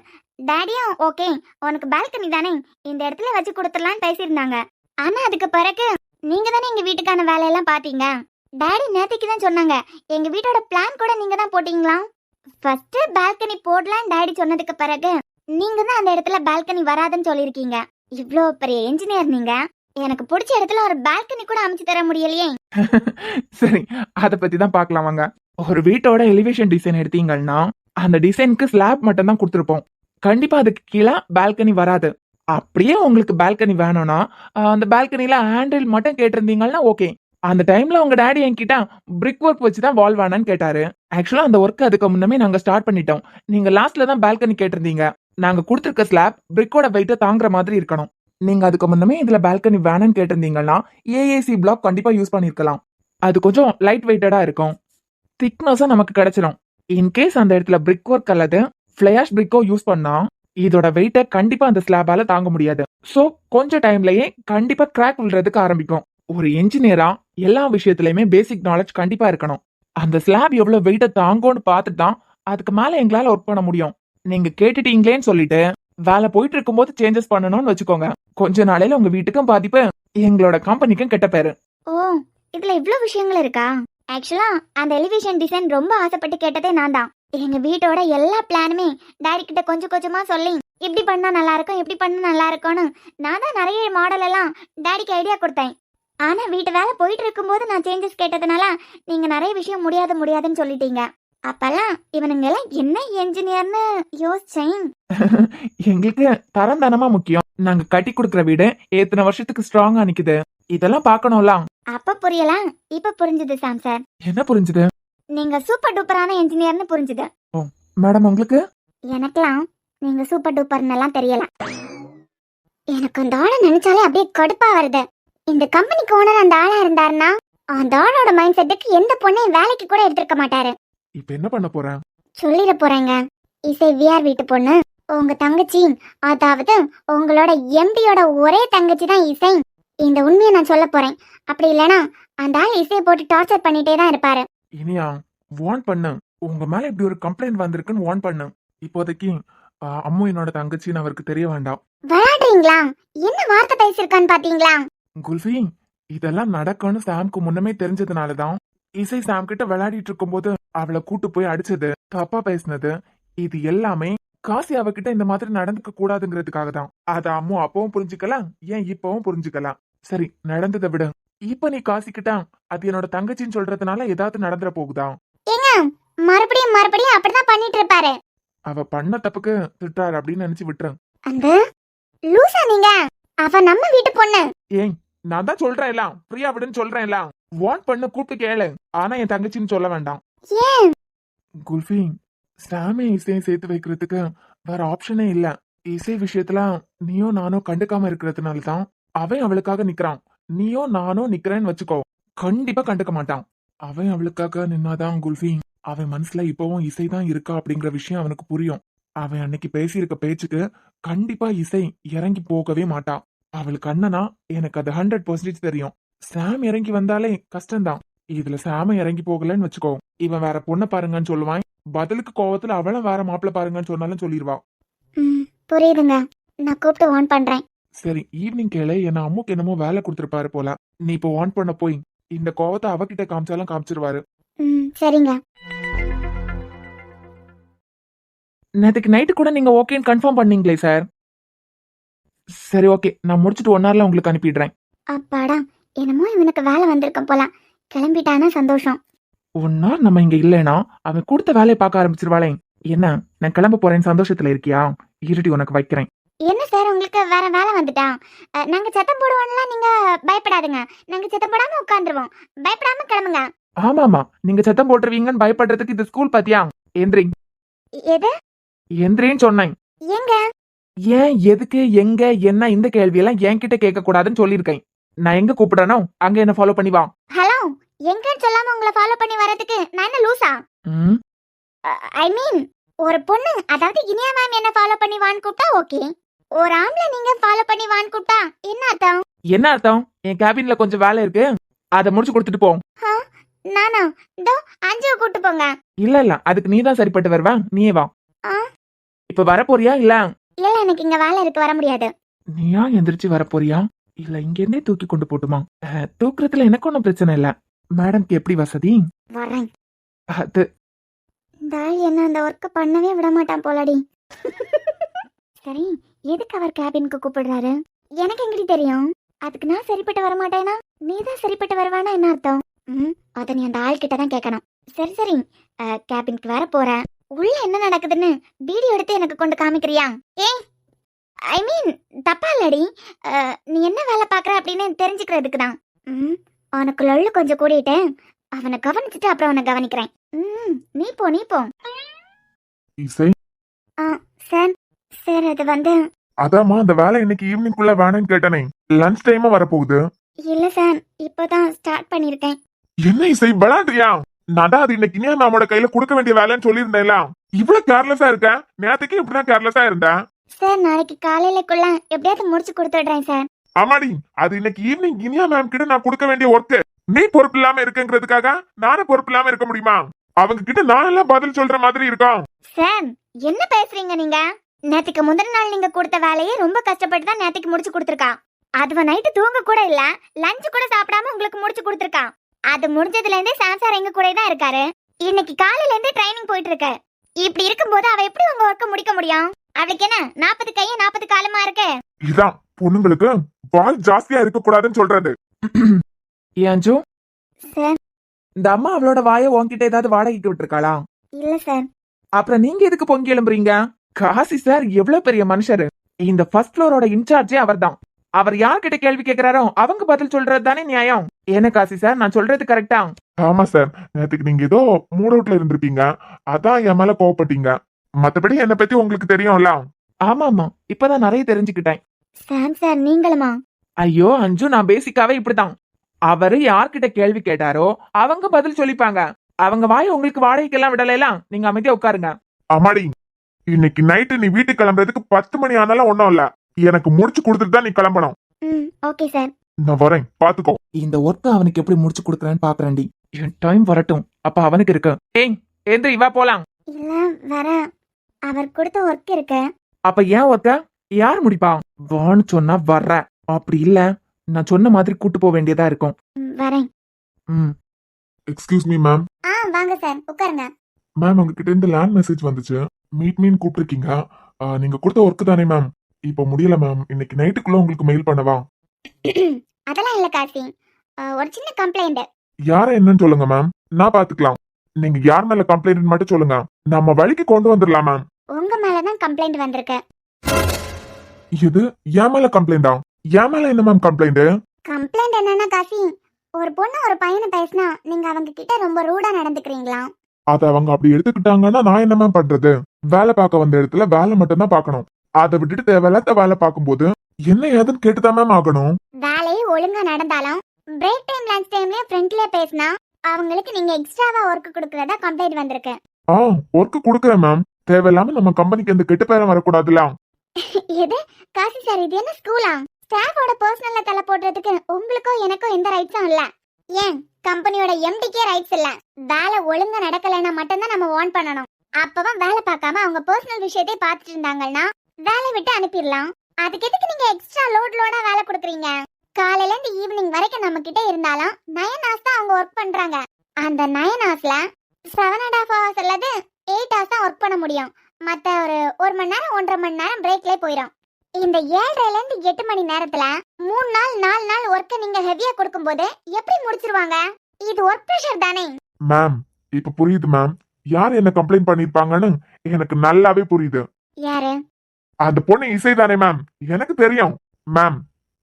டாடியும் ஓகே உனக்கு பால்கனி தானே, இந்த இடத்துல வச்சு கொடுத்துடலான்னு பேசியிருந்தாங்க. ஆனா அதுக்கு பிறகு நீங்க தானே எங்க வீட்டுக்கான வேலையெல்லாம் பாத்தீங்க. டாடி நேத்திக்கு தான் சொன்னாங்க, எங்க வீட்டோட பிளான் கூட நீங்க தான் போட்டீங்களா. ஃபர்ஸ்ட் பால்கனி போடலாம் டாடி சொன்னதுக்கு பிறகு நீங்க தான் அந்த இடத்துல பால்கனி வராதுன்னு சொல்லியிருக்கீங்க. இவ்ளோ பெரிய என்ஜினியர் நீங்க, எனக்கு பிடிச்ச இடத்துல ஒரு பால்கனி கூட அமைச்சு தர முடியலையே. சரி, அத பத்தி தான் பார்க்கலாம் வாங்க. ஒரு வீட்டோட எலிவேஷன் டிசைன் எடுத்தீங்கன்னா அந்த டிசைனுக்கு ஸ்லாப் மட்டும் தான் கொடுத்துருப்போம். கண்டிப்பா அதுக்கு கீழே பால்கனி வராது. அப்படியே உங்களுக்கு பால்கனி வேணும்னா அந்த பால்கனில ஹேண்டில் மட்டும் கேட்டிருந்தீங்கன்னா ஓகே. அந்த டைம்ல உங்க டாடி என்கிட்ட பிரிக் ஒர்க் வச்சு தான் வால் வேணான்னு கேட்டாரு. ஆக்சுவலா அந்த ஒர்க் அதுக்கு முன்னமே நாங்க ஸ்டார்ட் பண்ணிட்டோம். நீங்க லாஸ்ட்ல தான் பால்கனி கேட்டிருந்தீங்க. நாங்க கொடுத்துருக்க ஸ்லாப் பிரிக்கோட வெயிட்ட தாங்குற மாதிரி இருக்கணும். நீங்க அதுக்கு முன்னமே இதுல பால்கனி வேணும்னு கேட்டிருந்தீங்கன்னா ஏஏசி பிளாக் கண்டிப்பா யூஸ் பண்ணிருக்கலாம். அது கொஞ்சம் லைட் வெயிட்டடா இருக்கும், திக்னஸா நமக்கு கிடைச்சிடும். இன்கேஸ் அந்த இடத்துல பிரிக் ஒர்க் அல்லது ஃபிளாஷ் பிரிக்கோ யூஸ் பண்ணா இதோட வெயிட்ட கண்டிப்பா அந்த ஸ்லாபால தாங்க முடியாது. சோ கொஞ்சம் டைம்லயே கண்டிப்பா கிராக் விழுறதுக்கு ஆரம்பிக்கும். ஒரு என்ஜினியரா எல்லா விஷயத்திலயுமே பேசிக் நாலேஜ் கண்டிப்பா இருக்கணும். அந்த ஸ்லாப் எவ்வளவு வெயிட்ட தாங்கும்னு பார்த்துட்டு தான் அதுக்கு மேல எங்களால ஒர்க் பண்ண முடியும். நீங்க கேட்டுட்டீங்களேன்னு சொல்லிட்டு வேலை போயிட்டு இருக்கும்போது சேஞ்சஸ் பண்ணணும்னு வச்சுக்கோங்க, கொஞ்ச நாளையில உங்க வீட்டுக்கும் பாதிப்பு, எங்களோட கம்பெனிக்கும் கெட்ட பேரு. ஓ, இதுல இவ்ளோ விஷயங்கள் இருக்கா. ஆக்சுவலா அந்த எலிவேஷன் டிசைன் ரொம்ப ஆசைப்பட்டு கேட்டதே நான் தான். எங்க வீட்டோட எல்லா பிளானுமே டாடி கிட்ட கொஞ்சம் கொஞ்சமா சொல்லி இப்படி பண்ணா நல்லா இருக்கும் இப்படி பண்ணா நல்லா இருக்கும்னு நான் தான் நிறைய மாடல் எல்லாம் டாடிக்கு ஐடியா கொடுத்தேன். ஆனா வீட்டு வேலை போயிட்டு இருக்கும்போது நான் சேஞ்சஸ் கேட்டதுனால நீங்க நிறைய விஷயம் முடியாதுன்னு சொல்லிட்டீங்க. அப்பெல்லாம் இவனுங்க எல்லாம் என்ன என்ஜினியர்னு யோசிச்சேன். எங்களுக்கு தரம் தானமா முக்கியம். நாங்க கட்டி கொடுக்குற வீடு எத்தனை வருஷத்துக்கு ஸ்ட்ராங்கா நிக்குது, இதெல்லாம் பார்க்கணும்ல. அப்ப புரியல, இப்ப புரிஞ்சுது சாம் சார். என்ன புரிஞ்சுது? நீங்க சூப்பர் டூப்பரான என்ஜினியர்னு புரிஞ்சுது. மேடம் உங்களுக்கு? எனக்கெல்லாம் நீங்க சூப்பர் டூப்பர்னு எல்லாம் தெரியல. எனக்கு அந்த ஆளை நினைச்சாலே அப்படியே கடுப்பா வருது. இந்த கம்பெனிக்கு ஓனர் அந்த ஆளா இருந்தாருன்னா அந்த ஆளோட மைண்ட் செட்டுக்கு எந்த பொண்ணையும் வேலைக்கு கூட எடுத்திருக்க மாட்டாரு. இப்ப என்ன பண்ண போற? சொல்லிட போறேங்க, இசை விஆர் வீட்டு பொண்ணு உங்க தங்கச்சி, அதாவது உங்களோட எம்டியோட ஒரே தங்கச்சி தான் இசை. இந்த உண்மையை நான் சொல்ல போறேன். அப்படி இல்லனா அந்த ஆள் இசையை போட்டு டார்ச்சர் பண்ணிட்டே தான் இருப்பாரு. இனியா வார்ன் பண்ணு, உங்க மேல இப்படி ஒரு கம்ப்ளைண்ட் வந்திருக்குன்னு வார்ன் பண்ணு. இப்போதைக்கு அம்மு என்னோட தங்கச்சின்னு அவருக்கு தெரிய வேண்டாம். விளையாடுறீங்களா? என்ன வார்த்தை பேசிருக்கான்னு பாத்தீங்களா? குல்ஃபி, இதெல்லாம் நடக்கும்னு சாம்க்கு முன்னமே தெரிஞ்சதுனாலதான் இசை சாம் கிட்ட விளையாடிட்டு இருக்கும்போது அவளை கூட்டு போய் அடிச்சது, தப்பா பேசினது, இது எல்லாமே காசி அவகிட்ட இந்த மாதிரி நடந்துக்க கூடாதுங்கிறதுக்காக தான். அத அம்மு அப்பவும் புரிஞ்சுக்கலாம், ஏன் இப்பவும் புரிஞ்சுக்கலாம். சரி, நடந்ததை விடு. இப்ப நீ காசி கிட்ட அது என்னோட தங்கச்சின்னு சொல்றதுனால ஏதாவது நடந்துட போகுதா? ஏங்க மறுபடியும் அப்படிதான் பண்ணிட்டு இருப்பாரு. அவ பண்ண தப்புக்கு திட்டாரு அப்படின்னு நினைச்சு விட்டுரு. அந்த லூசா நீங்க, அவ நம்ம வீட்டு பொண்ணு. ஏய், நான் தான் சொல்றேன் எல்லாம் பிரியா விடுன்னு சொல்றேன் எல்லாம். வார்ன் பண்ண கூப்பிட்டு கேளு, ஆனா என் தங்கச்சின்னு சொல்ல வேண்டாம். ஏன் குல்ஃபி, சாமே இசையை சேர்த்து வைக்கிறதுக்கு வேற ஆப்ஷனே இல்ல. இசை விஷயத்துல நீயோ நானோ கண்டுக்காம இருக்கிறதுனால தான் அவன் அவளுக்காக நிக்கிறான். நீயோ நானோ நிக்கிறேன்னு வச்சுக்கோ, கண்டிப்பா கண்டுக்க மாட்டான். அவன் அவளுக்காக நின்னாதான் குல்ஃபி அவன் மனசுல இப்பவும் இசைதான் இருக்கா அப்படிங்கிற விஷயம் அவனுக்கு புரியும். அவன் அன்னைக்கு பேசியிருக்க பேச்சுக்கு கண்டிப்பா இசை இறங்கி போகவே மாட்டா. அவளுக்கு அண்ணனா எனக்கு அது 100% தெரியும். சாம் இறங்கி வந்தாலே கஷ்டம்தான். இதுல சாம இறங்கி போகலன்னு வச்சுக்கோ, இவன் வேற பொண்ணை பாருங்கன்னு சொல்லுவான். பதிலுக்கு கோவத்துல அவளும் வேற மாப்பிள்ள பாருங்கன்னு சொன்னாலும் சொல்லிடுவா. புரியுதுங்க, நான் கூப்பிட்டு வார்ன் பண்றேன். சரி, ஈவினிங் கேளு, என்ன அம்முக்கு என்னமோ வேலை கொடுத்துருப்பாரு போல. நீ இப்போ வார்ன் பண்ண போய் இந்த கோவத்தை அவகிட்ட காமிச்சாலும் காமிச்சிருவாரு. சரிங்க. நேற்றுக்கு நைட்டு கூட நீங்க ஓகேன்னு கன்ஃபார்ம் பண்ணீங்களே சார். சரி ஓகே, நான் முடிச்சுட்டு 1 hourல உங்களுக்கு அனுப்பிடுறேன். அப்பாடா, என்னமோ இவனுக்கு வேலை வந்திருக்கும் போல. கிளம்பிட்டானா சந்தோஷம். 1 hour நம்ம இங்க இல்லைன்னா அவன் கொடுத்த வேலையை பார்க்க ஆரம்பிச்சிருவாளே. என்ன, நான் கிளம்ப போறேன்னு சந்தோஷத்துல இருக்கியா? இருட்டி உனக்கு வைக்கிறேன். என்ன சார் உங்களுக்கு வேற வேலை வந்துட்டா? நாங்க சத்தம் போடுவோம்ல, நீங்க பயப்படாதுங்க. நாங்க சத்தம் போடாம உட்கார்ந்துருவோம். பயப்படாம கிளம்புங்க. ஆமாமா, நீங்க சத்தம் போட்டுருவீங்கன்னு பயப்படுறதுக்கு இது ஸ்கூல் பாத்தியா? எந்திரிங். எது? எந்திரின்னு சொன்னேன். எங்க? ஏன், எதுக்கு, எங்க, என்ன, இந்த கேள்வி எல்லாம் என்கிட்ட கேட்க கூடாதுன்னு சொல்லியிருக்கேன். நான் எங்க கூப்பிடுறேனோ அங்க என்ன ஃபாலோ பண்ணி வா. ஹலோ, எங்கன்னு சொல்லாம உங்களை ஃபாலோ பண்ணி வரதுக்கு நான் என்ன லூசா? ம், ஐ மீன், ஒரு பொண்ணு, அதாவது இனியா மேம் என்ன ஃபாலோ பண்ணி வான்னு கூப்பிட்டா ஓகே. ஒரு ஆம்பளை நீங்க ஃபாலோ பண்ணி வான்னு கூப்பிட்டா என்ன அர்த்தம்? என்ன அர்த்தம்? என் கேபின்ல கொஞ்சம் வேலை இருக்கு, அதை முடிச்சு கொடுத்துட்டு போ. நானா? இதோ அஞ்சுவை கூட்டு போங்க. இல்ல, அதுக்கு நீ தான் சரிப்பட்டு வருவா, நீயே வா. ஆ? இப்ப வர போறியா இல்ல? இல்ல, எனக்கு இங்க வேலை இருக்கு, வர முடியாது. நீயா எந்திரிச்சு வர போறியா இல்ல இங்க இருந்தே தூக்கி கொண்டு போட்டுமா? தூக்குறதுல எனக்கு ஒன்றும் பிரச்சனை இல்ல. மேடம்க்கு எப்படி வசதி? வரேன். அது இந்த ஆள் என்ன அந்த ஒர்க்கை பண்ணவே விட மாட்டான் போலடி. சரி, எதுக்கு அவர் கேபினுக்கு கூப்பிடுறாரு? எனக்கு எங்கடி தெரியும்? அதுக்கு நான் சரிப்பட்டு வர மாட்டேனா? நீ தான் சரிப்பட்டு வருவானா என்ன அர்த்தம்? அதை நீ அந்த ஆள் கிட்ட தான் கேட்கணும். சரி சரி, கேபினுக்கு வர போறேன். உள்ள என்ன நடக்குதுன்னு வீடியோ எடுத்து எனக்கு கொண்டு காமிக்கிறியா? ஏய், ஐ மீன், தப்பா இல்லடி. நீ என்ன வேலை பாக்குற அப்படின்னு தெரிஞ்சுக்கிறதுக்கு தான். உனக்கு லொள்ளு கொஞ்சம் கூடிட்டேன். அவனை கவனிச்சுட்டு அப்புறம் அவனை கவனிக்கிறேன். நீ போ நீ போ. இசை, சார் சார், அது வந்து அதாம்மா அந்த வேலை இன்னைக்கு ஈவினிங்குள்ள வேணும்னு கேட்டனே. லஞ்ச் டைமா வரப்போகுது. இல்ல சார், இப்போதான் ஸ்டார்ட் பண்ணிருக்கேன். என்ன இசை, விளையாடுறியா? நான் தான் அது இன்னைக்கு இனியா நம்மளோட கையில கொடுக்க வேண்டிய வேலைன்னு சொல்லியிருந்தேன்ல. இவ்வளவு கேர்லெஸ்ஸா இருக்க? நேத்துக்கு இப்படிதான் கேர்லெஸ்ஸா இருந்தேன். சார், நாளைக்கு காலையிலக்குள்ள எப்படியாவது முடிச்சு கொடுத்துடுறேன் சார். ஆமாடி, அது இன்னைக்கு ஈவினிங் இனியா மேம் கிட்ட நான் கொடுக்க வேண்டிய ஒர்க். நீ பொறுப்பு இல்லாம இருக்குங்கிறதுக்காக நானும் பொறுப்பு இல்லாம இருக்க முடியுமா? அவங்க கிட்ட நான் எல்லாம் பதில் சொல்ற மாதிரி இருக்கும். சார், என்ன பேசுறீங்க நீங்க? நேத்துக்கு முந்தின நாள் நீங்க கொடுத்த வேலையை ரொம்ப கஷ்டப்பட்டு தான் நேத்துக்கு முடிச்சு கொடுத்துருக்கா. அதுவ நைட்டு தூங்க கூட இல்ல, லஞ்ச் கூட சாப்பிடாம உங்களுக்கு முடிச்சு கொடுத்துருக்கா. அது முடிஞ்சதுல இருந்தே சாம்சார் எங்க கூட தான் இருக்காரு. இன்னைக்கு காலையில இருந்தே ட்ரைனிங் போயிட்டு இருக்கு. இப்படி இருக்கும்போது அவ எப்படி உங்க ஒர்க்க முடிக்க முடியும்? அவளுக்கு என்ன 40 கைய 40 காலமா இருக்கு? இதான் பொண்ணுங்களுக்கு வால் ஜாஸ்தியா இருக்க கூடாதுன்னு சொல்றது. ஏஞ்சு, சார். இந்த அம்மா அவளோட வாயை உன்கிட்ட ஏதாவது வாடகைக்கு விட்டுருக்காளா? இல்ல சார். அப்புறம் நீங்க எதுக்கு பொங்கி எழும்புறீங்க? காசி சார் எவ்வளவு பெரிய மனுஷரு. இந்த ஃபர்ஸ்ட் ஃப்ளோரோட இன்சார்ஜே அவர் தான். அவர் யார்கிட்ட கேள்வி கேட்கிறாரோ அவங்க பதில் சொல்றது தானே நியாயம். என்ன காசி சார், நான் சொல்றது கரெக்டா? ஆமா சார், நேத்துக்கு நீங்க ஏதோ மூட் அவுட்ல இருந்திருப்பீங்க, அதான் என் மேல கோவப்பட்டீங்க. மத்தபடி என்ன பத்தி உங்களுக்கு தெரியும்ல. ஆமாமா, இப்பதான் நிறைய தெரிஞ்சுக்கிட்டேன். சார் நீங்களுமா? ஐயோ அஞ்சு, நான் பேசிக்காவே இப்படிதான். அவரு யார்கிட்ட கேள்வி கேட்டாரோ அவங்க பதில் சொல்லிப்பாங்க. அவங்க வாய் உங்களுக்கு வாடகைக்கெல்லாம் விடலாம். நீங்க அமைதியா உட்காருங்க. அம்மாடி, இன்னைக்கு நைட்டு நீ வீட்டுக்கு கிளம்புறதுக்கு 10 மணி ஆனாலும் ஒண்ணும் இல்ல, எனக்கு முடிச்சு கொடுத்துட்டு தான் நீ கிளம்பணும். Okay sir. நான் வரேன், பாத்துக்கோ. இந்த ஒர்க் அவனுக்கு எப்படி முடிச்சு கொடுக்குறேன்னு பாக்குறேன்டி. என் டைம் வரட்டும், அப்ப அவனுக்கு இருக்கு. ஏய் எந்திரி, வா போலாம். இல்ல, வர அவர் கொடுத்த ஒர்க் இருக்கு. அப்ப ஏன் ஒர்க்க யார் முடிப்பா? வான்னு சொன்னா வர்ற, அப்படி இல்ல நான் சொன்ன மாதிரி கூட்டு போக வேண்டியதா இருக்கும். வரேன். ம், எக்ஸ்கியூஸ் மீ மேம். வாங்க சார், உட்காருங்க. மேம், உங்ககிட்ட இருந்து லேண்ட் மெசேஜ் வந்துச்சு, மீட் மீன் கூப்பிட்டுருக்கீங்க. நீங்க கொடுத்த ஒர்க் தானே மேம்? இப்போ முடியல மேம், இன்னைக்கு நைட்டுக்குள்ள உங்களுக்கு மெயில் பண்ணவா? அதெல்லாம் இல்ல காசி, ஒரு சின்ன கம்ப்ளைண்ட். யார என்னன்னு சொல்லுங்க மேம், நான் பாத்துக்கலாம். நீங்க யார் மேல கம்ப்ளைண்ட் மட்டும் சொல்லுங்க, நம்ம வழிக்கு கொண்டு வந்துடலாம் மேம். உங்க மேலதான் கம்ப்ளைண்ட் வந்திருக்கு. இது என் மேல கம்ப்ளைண்டா? என் மேல என்ன மேம் கம்ப்ளைண்ட்? கம்ப்ளைண்ட் என்னன்னா காசி, ஒரு பொண்ணு ஒரு பையனை பேசினா நீங்க அவங்க கிட்ட ரொம்ப ரூடா நடந்துக்கிறீங்களா? அத அவங்க அப்படி எடுத்துக்கிட்டாங்கன்னா நான் என்ன மேம் பண்றது? வேலை பார்க்க வந்த இடத்துல வேலை மட்டும் தான் பார்க்கணும். அதை விட்டுட்டு தேவையில்லாத வேலை பார்க்கும்போது என்ன ஏதுன்னு கேட்டுதான் மேம் ஆகணும். வேலையை ஒழுங்கா நடந்தாலும் பிரேக் டைம் லஞ்ச் டைம்லயே ஃப்ரெண்ட்லியா பேசினா அவங்களுக்கு நீங்க எக்ஸ்ட்ராவா ஒர்க் கொடுக்கறதா கம்ப்ளைண்ட் வந்திருக்கு. ஒர்க் கொடுக்குறேன் மேம், தேவையில்லாம நம்ம கம்பெனிக்கு எந்த கெட்ட பேரும் வரக்கூடாதுல. எது காசி சார், இது என்ன ஸ்கூலா? ஸ்டாஃபோட பர்சனல்ல தலை போடுறதுக்கு உங்களுக்கோ எனக்கோ எந்த ரைட்ஸும் இல்ல. ஏன் கம்பெனியோட எம்டிக்கே ரைட்ஸ் இல்ல? வேலை ஒழுங்கா நடக்கலைன்னா மட்டும்தான் நம்ம வார்ன் பண்ணணும். அப்பதான் வேலை பார்க்காம அவங்க பர்சனல் விஷயத்தை பார்த்துட்டு இருந்தாங்கன்னா வேலை விட்டு அனுப்பிடலாம். அதுக்கு எதுக்கு நீங்க எக்ஸ்ட்ரா லோடா வேலை கொடுக்குறீங்க? காலையில இருந்து ஈவினிங் வரைக்கும் நம்ம கிட்ட இருந்தாலும் 9 hours தான் அவங்க ஒர்க் பண்றாங்க. அந்த 9 hoursல 7.5 hours அல்லது 8 hours தான் ஒர்க் பண்ண முடியும். மத்த ஒரு மணி நேரம் 1.5 மணி நேரம் பிரேக்லயே போயிடும். இந்த 7:30ல இருந்து 8 மணி நேரத்துல 3 நாள் 4 நாள் ஒர்க்க நீங்க ஹெவியா கொடுக்கும்போது எப்படி முடிச்சிருவாங்க? இது ஒர்க் பிரஷர் தானே? மேம், இப்ப புரியுது மேம், யார் என்ன கம்ப்ளைண்ட் பண்ணிருப்பாங்கன்னு எனக்கு நல்லாவே புரியுது. யாரு? அந்த பொண்ணு இசை தானே மேம், எனக்கு தெரியும் மேம்.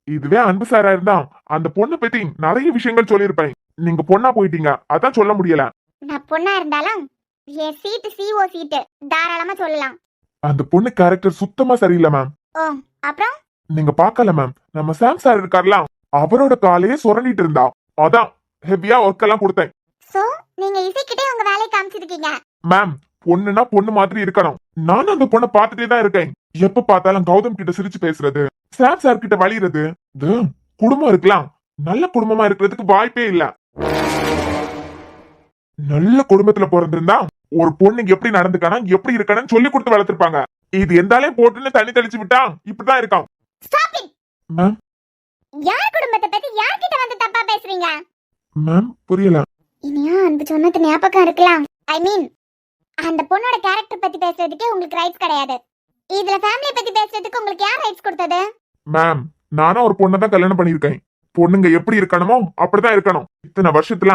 இதுவே அன்பு சாரா இருந்தா அந்த பொண்ணு பத்தி நிறைய விஷயங்கள் சொல்லியிருப்பேன். நீங்க பொண்ணா போயிட்டீங்க, அதான் சொல்ல முடியல. நான் பொண்ணா இருந்தாலும் என் சீட்டு சிஓ சீட்டு தாராளமா சொல்லலாம். அந்த பொண்ணு கேரக்டர் சுத்தமா சரியில்லை மேம். ஓ அப்புறம் நீங்க பார்க்கல மேம், நம்ம சாம் சார் இருக்கார்லாம், அவரோட காலையே சுரண்டிட்டு இருந்தா. அதான் ஹெவியா ஒர்க் எல்லாம் கொடுத்தேன். சோ நீங்க இசைக்கிட்டே உங்க வேலையை காமிச்சிருக்கீங்க. மேம், பொண்ணுனா பொண்ணு மாதிரி இருக்கணும். நானும் அந்த பொண்ணை பார்த்துட்டே தான் இருக்கேன். எப்ப பார்த்தாலும் கௌதம் கிட்ட சிரிச்சு பேசுறது, சாம் சார் கிட்ட வழிறது. இது குடும்பம் இருக்கலாம், நல்ல குடும்பமா இருக்கிறதுக்கு வாய்ப்பே இல்ல. நல்ல குடும்பத்துல பிறந்திருந்தா ஒரு பொண்ணுக்கு எப்படி நடந்துக்கணும், எப்படி இருக்கணும்னு சொல்லி கொடுத்து வளர்த்திருப்பாங்க. இது எந்தாலையும் போட்டுன்னு தண்ணி தெளிச்சு விட்டா இப்படிதான் இருக்கான். Stop it. மேம், யார் குடும்பத்தை பத்தி யார்கிட்ட வந்து தப்பா பேசுறீங்க? மேம் புரியல. இனியா அன்பு சொன்னது ஞாபகம் இருக்கலாம். ஐ மீன் அந்த பொண்ணோட கேரக்டர் பத்தி பேசுறதுக்கே உங்களுக்கு ரைட்ஸ் கிடையாது. இதுல ஃபேமிலி பத்தி பேசுறதுக்கு உங்களுக்கு யார் ரைட்ஸ் கொடுத்தது? மேம், நானும் ஒரு பொண்ணை தான் கல்யாணம் பண்ணிருக்கேன். பொண்ணுங்க எப்படி இருக்கணுமோ அப்படிதான் இருக்கணும். இத்தனை வருஷத்துல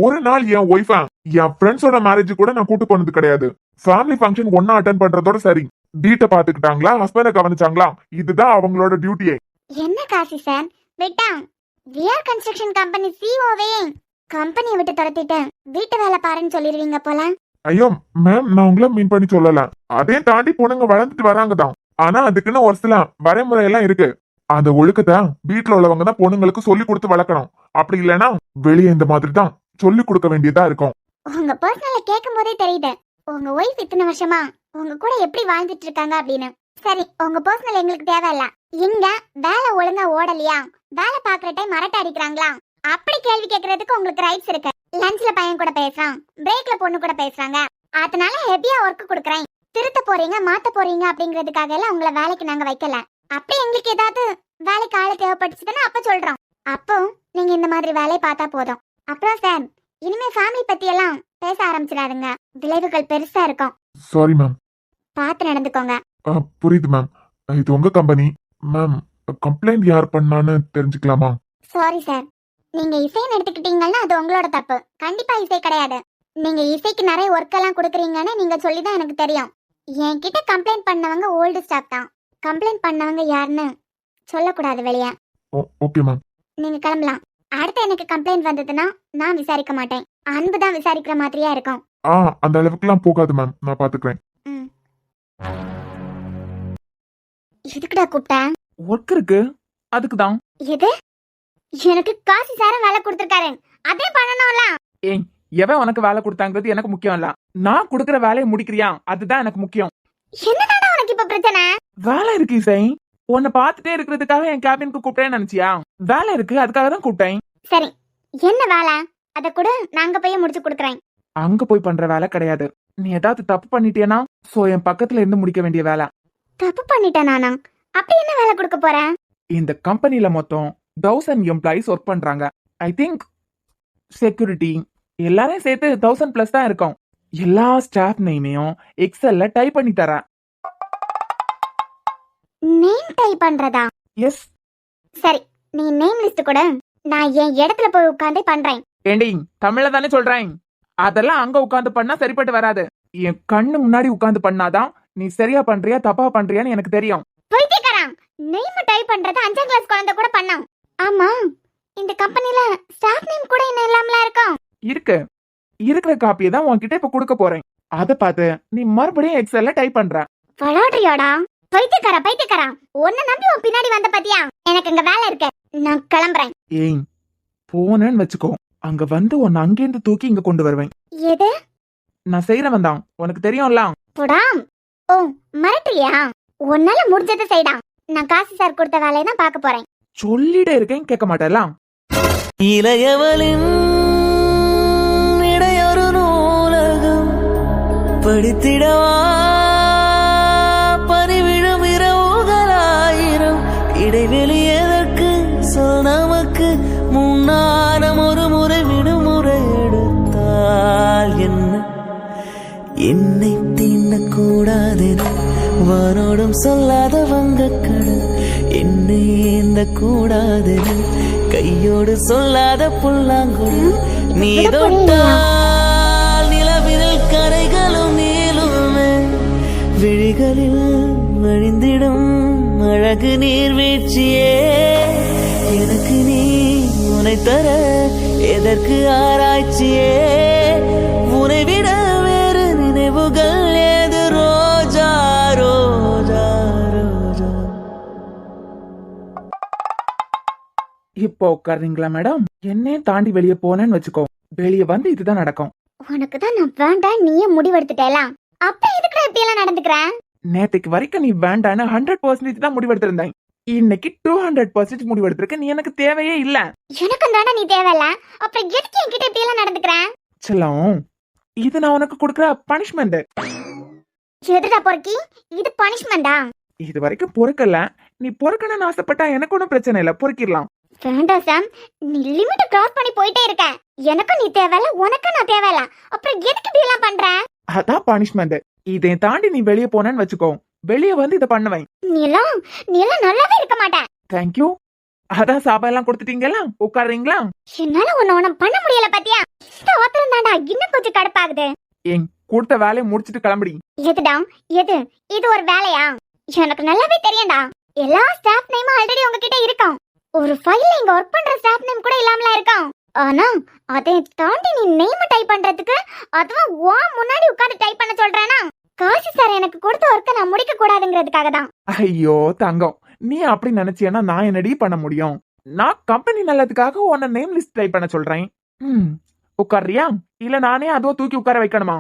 ஒரு நாள் என் ஒய்ஃபா என் ஃப்ரெண்ட்ஸோட மேரேஜ் கூட நான் கூட்டு போனது கிடையாது. ஃபேமிலி ஃபங்க்ஷன் ஒன்னா அட்டென்ட் பண்றதோட சரி. வீட்டை பாத்துக்கிட்டாங்களா, ஹஸ்பண்ட கவனிச்சாங்களா, இதுதான் அவங்களோட டியூட்டியே. என்ன காசி சார் விட்டா விஆர் கன்ஸ்ட்ரக்ஷன் கம்பெனி சிஓவே கம்பெனியை விட்டு துரத்திட்டு வீட்டு வேலை பாருன்னு சொல்லிடுவீங்க போல. ஐயோ மேம், நான் உங்களை மீன் பண்ணி சொல்லல. அதையும் தாண்டி பொண்ணுங்க வளர்ந்துட்டு வராங்க தான். ஆனா அதுக்குன்னு ஒரு சில வரைமுறை எல்லாம் இருக்கு. அந்த ஒழுக்கத்தை வீட்டுல உள்ளவங்க தான் பொண்ணுங்களுக்கு சொல்லி கொடுத்து வளர்க்கணும். அப்படி இல்லைன்னா வெளியே இந்த மாதிரி தான் சொல்லி கொடுக்க வேண்டியதா இருக்கும். உங்க பர்சனல கேட்கும் போதே தெரியுது உங்க ஒய்ஃப் இத்தனை வருஷமா உங்க கூட எப்படி வாழ்ந்துட்டு இருக்காங்க அப்படின்னு. சரி, உங்க பர்சனல் எங்களுக்கு தேவையில்ல. இங்க வேலை ஒழுங்கா ஓடலையா, வேலை பாக்குற டைம் அரட்டை அடிக்கிறாங்களா, அப்படி கேள்வி கேட்கறதுக்கு உங்களுக்கு ரைட்ஸ் இருக்கு. லஞ்ச்ல பையன் கூட பேசுறான், பிரேக்ல பொண்ணு கூட பேசுறாங்க, அதனால ஹெவியா ஒர்க் கொடுக்குறேன். திருத்த போறீங்க மாத்த போறீங்க அப்படிங்கிறதுக்காக எல்லாம் உங்களை வேலைக்கு நாங்க வைக்கல. அப்படி எங்களுக்கு ஏதாவது வேலைக்கு ஆளு தேவைப்பட்டுச்சுன்னா அப்ப சொல்றோம். அப்போ நீங்க இந்த மாதிரி வேலையை பார்த்தா போதும். அப்புறம் சார், இனிமே ஃபேமிலி பத்தி எல்லாம் பேச ஆரம்பிச்சிடாதுங்க, விளைவுகள் பெருசா இருக்கும். Sorry ma'am. பார்த்து நடந்துக்கோங்க. புரியுது மேம். இது உங்க கம்பெனி. மேம், கம்ப்ளைண்ட் யார் பண்ணான்னு தெரிஞ்சுக்கலாமா? சாரி சார், நீங்க இசைன்னு எடுத்துக்கிட்டீங்கன்னா அது உங்களோட தப்பு. கண்டிப்பா இசை கிடையாது. நீங்க இசைக்கு நிறைய ஒர்க் எல்லாம் கொடுக்குறீங்கன்னு நீங்க சொல்லிதான் எனக்கு தெரியும். என்கிட்ட கம்ப்ளைண்ட் பண்ணவங்க ஓல்டு ஸ்டாஃப் தான். கம்ப்ளைண்ட் பண்ணவங்க யாருன்னு சொல்லக்கூடாது வெளியே. Okay ma'am. நீங்க கிளம்பலாம். அடுத்து எனக்கு கம்ப்ளைண்ட் வந்ததுன்னா நான் விசாரிக்க மாட்டேன், அன்பு தான் விசாரிக்கிற மாதிரியா இருக்கும். அந்த அளவுக்குலாம் போகாது மேம், நான் பாத்துக்கிறேன். எதுக்குடா கூப்பிட்டேன்? ஒர்க் இருக்கு, அதுக்குதான். எது? எனக்கு காசி சாரம் வேலை கொடுத்திருக்காரு, அதே பண்ணணும்ல. ஏய், எவன் உனக்கு வேலை கொடுத்தாங்கிறது எனக்கு முக்கியம் இல்ல. நான் கொடுக்கற வேலையை முடிக்கிறியா, அதுதான் எனக்கு முக்கியம். என்னடா உனக்கு இப்ப பிரச்சனை? வேலை இருக்கு இசை. உன்னை பார்த்துட்டே இருக்கிறதுக்காக என் கேபினுக்கு கூப்பிட்டேன்னு நினைச்சியா? வேலை இருக்கு, அதுக்காக தான் கூப்பிட்டேன். சரி, என்ன வேலை? அத கூட நாங்க போய் முடிச்சு கொடுக்குறேன். அங்க போய் பண்ற வேலை கிடையாது. நீ ஏதாவது தப்பு பண்ணிட்டேனா சோ என் பக்கத்துல இருந்து முடிக்க வேண்டிய வேலை. தப்பு பண்ணிட்டேன் நானா? அப்படி என்ன வேலை கொடுக்க போறேன்? இந்த கம்பெனில மொத்தம் 1000 எம்ப்ளாயிஸ் ஒர்க் பண்றாங்க. ஐ திங்க் செக்யூரிட்டி எல்லாரையும் சேர்த்து 1000+ தான் இருக்கும். எல்லா ஸ்டாஃப் நேமையும் எக்ஸல்ல டைப் பண்ணி தரேன். நேம் டைப் பண்றதா? எஸ். சரி, நீ நேம் லிஸ்ட் கூட நான் என் இடத்துல போய் உட்கார்ந்து பண்றேன். ஏண்டி, தமிழ்ல தானே சொல்றேன். அதெல்லாம் அங்க உட்கார்ந்து பண்ணா சரிப்பட்டு வராது. என் கண்ணு முன்னாடி உட்கார்ந்து பண்ணாதான் நீ சரியா பண்றியா தப்பா பண்றியான்னு எனக்கு தெரியும். போய்ட்டேக்கறான். நேம் டைப் பண்றது 5ஆம் கிளாஸ் குழந்தை கூட பண்ணாம். ஆமா, இந்த கம்பெனில ஸ்டாஃப் நேம் கூட என்ன இல்லாமல இருக்கும். இருக்கு. இருக்கிற காப்பியை தான் உன்கிட்ட இப்ப கொடுக்க போறேன். அத பார்த்து நீ மறுபடியும் எக்ஸல்ல டைப் பண்ற. வளாடுறியாடா? பைத்தியக்காரா, உன்னை நம்பி உன் பின்னாடி வந்த பாத்தியா? எனக்கு இங்க வேலை இருக்கு, நான் கிளம்புறேன். ஏய், போனேன்னு வச்சுக்கோ, அங்க வந்து உன்னை அங்கேருந்து தூக்கி இங்க கொண்டு வருவேன். எது? நான் செய்யறவன் தான், உனக்கு தெரியும்ல. போடா. ஓ, மிரட்டுறியா? உன்னால முடிஞ்சதை செய்டா. நான் காசி சார் கொடுத்த வேலையை தான் பார்க்க போறேன். சொல்லிட்டே இருக்கேன், கேட்க மாட்டேலாம். இளையவளின் இடையொரு நூலகம் படித்திடவா பறிவிடும் இரவுகளாயிரம் இடைவெளி எதற்கு சொல் நமக்கு முன்னாரம் ஒரு முறை விடுமுறை எடுத்தால் என்ன என்னை தீண்டக்கூடாதென வானோடும் சொல்லாத வங்கக்கடல் என்னை ஏந்த கூடாதென கையோடு சொல்லாத புல்லாங்குழல் நீ தொட்டால் நிலவிரல் கரைகளும் நீளுமே விழிகளில் வழிந்திடும் அழகு நீர்வீழ்ச்சியே எனக்கு நீ உனை தர எதற்கு ஆராய்ச்சியே உனை விட வேறு நினைவுகள் ஏது ரோஜா ரோஜா ரோஜா. இப்போ உட்காருங்களா மேடம்? என்னையும் தாண்டி வெளியே போனேன்னு வச்சுக்கோ, வெளியே வந்து இதுதான் நடக்கும். உனக்கு தான் நான் வேண்டாம் நீயே முடிவெடுத்துட்டேலாம். அப்ப எதுக்குடா இப்படி எல்லாம் நடந்துக்கிறேன்? நேத்துக்கு வரைக்கும் நீ வேண்டான்னு 100% தான் முடிவெடுத்திருந்தேன். இன்னைக்கு 200% முடிவெடுத்திருக்க. நீ எனக்கு தேவையே இல்ல. எனக்கு தாண்டா நீ தேவையில்ல. அப்புறம் எதுக்கு என்கிட்ட இப்படி எல்லாம் நடந்துக்கிறேன்? செல்லம், இது நான் உனக்கு கொடுக்குற பனிஷ்மெண்ட். எதுடா பொறுக்கி? இது பனிஷ்மெண்டா? இது வரைக்கும் பொறுக்கல. நீ பொறுக்கணும்னு ஆசைப்பட்டா எனக்கு ஒன்றும் பிரச்சனை இல்லை, பொறுக்கிடலாம். வேண்டாம் சாம், நீ லிமிட் கிராஸ் பண்ணி போயிட்டே இருக்க. எனக்கும் நீ தேவையில்ல, உனக்கும் நான் தேவையில்ல. அப்புறம் எதுக்கு இப்படி எல்லாம் பண்ற? அதான் பனிஷ்மெண்ட். இதை தாண்டி நீ வெளியே போனேன்னு வச்சுக்கோ, வெளியே வந்து இதை பண்ணுவேன். நீ எல்லாம் நல்லாவே இருக்க மாட்ட. தேங்க்யூ. அதான் சாப்பாடு எல்லாம் கொடுத்துட்டீங்களா? உட்காருறீங்களா? என்னால உன்ன பண்ண முடியல பாத்தியா? இந்த அவசரம் தாண்டா இன்னும் கொஞ்சம் கடுப்பாகுது. ஏன் கொடுத்த வேலையை முடிச்சிட்டு கிளம்புடி. எதுடா எது? இது ஒரு வேலையா? எனக்கு நல்லாவே தெரியும்டா. எல்லா ஸ்டாஃப் நேமும் ஆல்ரெடி உங்ககிட்ட இருக்கும். ஒரு ஃபைல்ல இங்க ஒர்க் பண்ற ஸ்டாஃப் நேம் கூட இல்லாமல இருக்கும். ஆனா அதை தாண்டி நீ நேம் டைப் பண்றதுக்கு அதுவும் முன்னாடி உட்கார்ந்து டைப் பண்ண சொல்றேனா? காசி சார் எனக்கு கொடுத்த ஒர்க்கை நான் முடிக்க கூடாதுங்கிறதுக்காக தான். ஐயோ தங்கம், நீ அப்படி நினைச்சியன்னா நான் என்னடி பண்ண முடியும்? நான் கம்பெனி நல்லதுக்காக உன்னை நேம் லிஸ்ட் டைப் பண்ண சொல்றேன். உட்கார்றியா இல்ல நானே அதுவும் தூக்கி உட்கார வைக்கணுமா?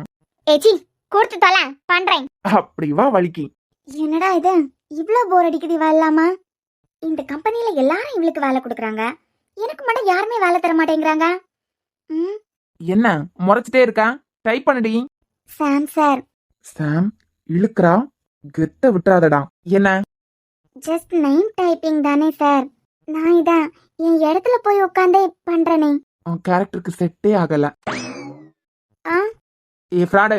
ஏச்சி கொடுத்து தொலை, பண்றேன். அப்படி வா வலிக்கு. என்னடா இது இவ்ளோ போர் அடிக்குது இவ இல்லாம? இந்த கம்பெனில எல்லாரும் இவளுக்கு வேலை கொடுக்கறாங்க, எனக்கு மட்டும் யாருமே வேலை தர மாட்டேங்கிறாங்க. என்ன முறைச்சிட்டே இருக்கா? டைப் பண்ணுடி. சாம் சார். சாம் இழுக்கிறா, கெத்த விட்டுறாதடா. என்ன? ஜஸ்ட் நேம் டைப்பிங் தானே சார். நான் இதான் என் இடத்துல போய் உட்கார்ந்தே பண்றேனே. உன் கேரக்டருக்கு செட்டே ஆகல. ஆ ஏ ஃப்ராடு,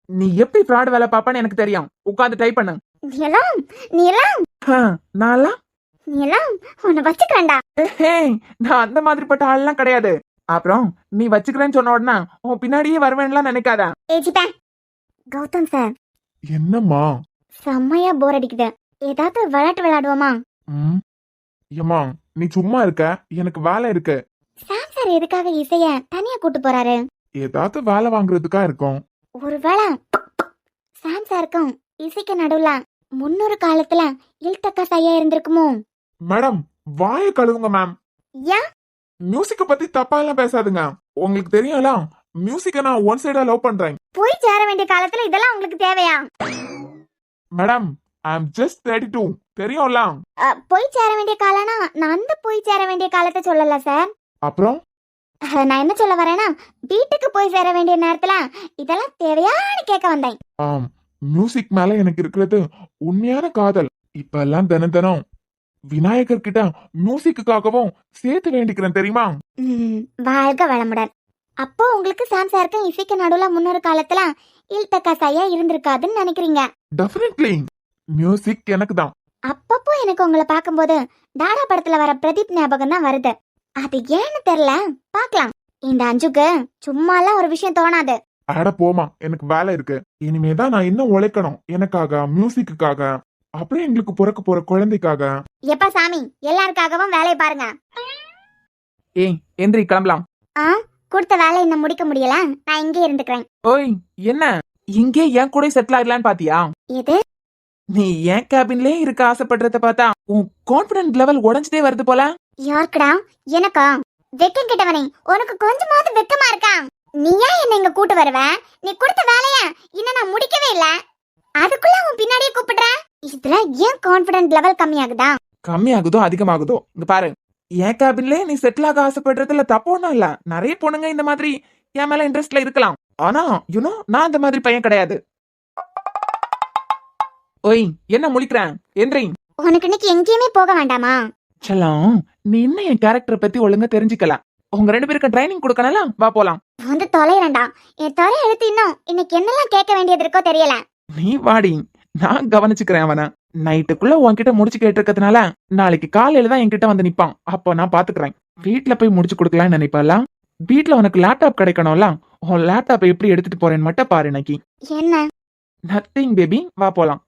நீ எப்படி ஃப்ராடு வேலை பாப்பான்னு எனக்கு தெரியும். உட்கார்ந்து டைப் பண்ணு. நீ எல்லாம் நான்லாம் உன்னை வச்சுக்கிறேன்டா. நான் அந்த மாதிரிப்பட்ட ஆள்லாம் கிடையாது. அப்புறம் நீ வச்சுக்கிறேன்னு சொன்ன உடனே உன் பின்னாடியே வருவேன்லாம் நினைக்காத. ஏஜிப்பா கௌதம் சார். என்னம்மா? செம்மையா போர் அடிக்குது, ஏதாவது விளையாட்டு விளையாடுவோமா? ஏம்மா நீ சும்மா இருக்க, எனக்கு வேலை இருக்கு. சாம் சார் எதுக்காக இசைய தனியா கூட்டு போறாரு? ஏதாவது வேலை வாங்குறதுக்கா இருக்கும். ஒருவேளை சாம் சாருக்கும் இசைக்கு நடுவுல முன்னொரு காலத்துல இல்டக்கா சையா இருந்திருக்குமோ? மேடம் வாய கழுவுங்க மேம். ஏன்? மியூசிக்க பத்தி தப்பா எல்லாம் பேசாதுங்க. உங்களுக்கு தெரியும்ல, மியூசிக்க நான் ஒன் சைடா லவ் பண்றேன். போய் சேர வேண்டிய காலத்துல இதெல்லாம் உங்களுக்கு தேவையா? மேடம் ஐ அம் ஜஸ்ட் 32, தெரியும்ல. போய் சேர வேண்டிய காலனா நான் அந்த போய் சேர வேண்டிய காலத்தை சொல்லல சார். அப்புறம் நான் என்ன சொல்ல வரேன்னா, வீட்டுக்கு போய் சேர வேண்டிய நேரத்துல இதெல்லாம் தேவையான்னு கேட்க வந்தேன். மியூசிக் மேல எனக்கு இருக்கிறது உண்மையான காதல். இப்ப எல்லாம் தினம் தினம் விநாயகர் கிட்ட மியூசிக்குக்காகவும் சேர்த்து வேண்டிக்கிறேன் தெரியுமா? வாழ்க வளமுடன். அப்போ உங்களுக்கு சாம் சாருக்கும் இசைக்கு நடுவுல முன்னொரு காலத்துல இல்டக்கா சையா இருந்திருக்காதுன்னு நினைக்கிறீங்க? டெஃபினெட்லி மியூசிக் எனக்கு தான். அப்பப்போ எனக்கு உங்களை பார்க்கும்போது டாடா படத்துல வர பிரதீப் ஞாபகம் தான் வருது. அது ஏன்னு தெரியல, பாக்கலாம். இந்த அஞ்சுக்கு சும்மாலாம் ஒரு விஷயம் தோணாது. அட போமா, எனக்கு வேலை இருக்கு. இனிமேதான் நான் இன்னும் உழைக்கணும், எனக்காக, மியூசிக்குக்காக, அப்புறம் எங்களுக்கு பிறக்க போற குழந்தைக்காக. எப்பா சாமி, எல்லாருக்காகவும் வேலையை பாருங்க. ஏய் எந்திரி, கிளம்பலாம். கொடுத்த வேலை இன்னும் முடிக்க முடியல, நான் இங்கே இருந்துக்கிறேன். ஓய் என்ன இங்கே என் கூட செட்டில் ஆகலான்னு பாத்தியா? எது? நீ ஏன் கேபின்லயே இருக்க ஆசைப்படுறத பார்த்தா உன் கான்பிடன்ட் லெவல் உடைஞ்சிட்டே வருது போல. யாருக்குடா? எனக்கா? வெக்கம் கிட்டவனே, உனக்கு கொஞ்சமாவது வெக்கமா இருக்கா? நீ ஏன் என்ன இங்க கூட்டு வருவ? நீ கொடுத்த வேலைய இன்னும் நான் முடிக்கவே இல்ல, அதுக்குள்ள உன் பின்னாடியே கூப்பிடுற. இதுல ஏன் கான்பிடன்ட் லெவல் கம்மியாகுதா? கம்மியாகுதோ அதிகமாகுதோ, இங்க பாரு. என் கேபின்லயே நீ செட்டில் ஆக ஆசைப்படுறதுல தப்பு ஒண்ணும் இல்ல. நிறைய பொண்ணுங்க இந்த மாதிரி என் மேல இன்ட்ரெஸ்ட்ல இருக்கலாம். ஆனா யூனோ நான் அந்த மாதிரி பையன் கிடையாது. ஓய் என்ன முழிக்கிறேன்? எந்திரி. உனக்கு இன்னைக்கு எங்கேயுமே போக வேண்டாமா? செல்லம், நீ இன்னும் என் கேரக்டர் பத்தி ஒழுங்கா தெரிஞ்சுக்கலாம். உங்க 2 பேருக்கு ட்ரைனிங் கொடுக்கணும்ல, வா போலாம். வந்து தொலைறேன்டா. என் தொலை எழுத்து இன்னைக்கு என்னெல்லாம் கேட்க வேண்டியது இருக்கோ தெரியல. நீ வாடி, நான் கவனிச்சுக்கிறேன் அவன. நைட்டுக்குள்ள உன்கிட்ட முடிச்சு கேட்டிருக்கிறதுனால நாளைக்கு காலையில தான் என்கிட்ட வந்து நிப்பான். அப்போ நான் பாத்துக்கிறேன். வீட்டுல போய் முடிச்சு கொடுக்கலாம்னு நினைப்பால. வீட்டுல உனக்கு லேப்டாப் கிடைக்கணும்ல, உன் லேப்டாப் எப்படி எடுத்துட்டு போறேன்னு மட்டும் பாரு. இன்னைக்கு என்ன? நத்திங் பேபி, வா போலாம்.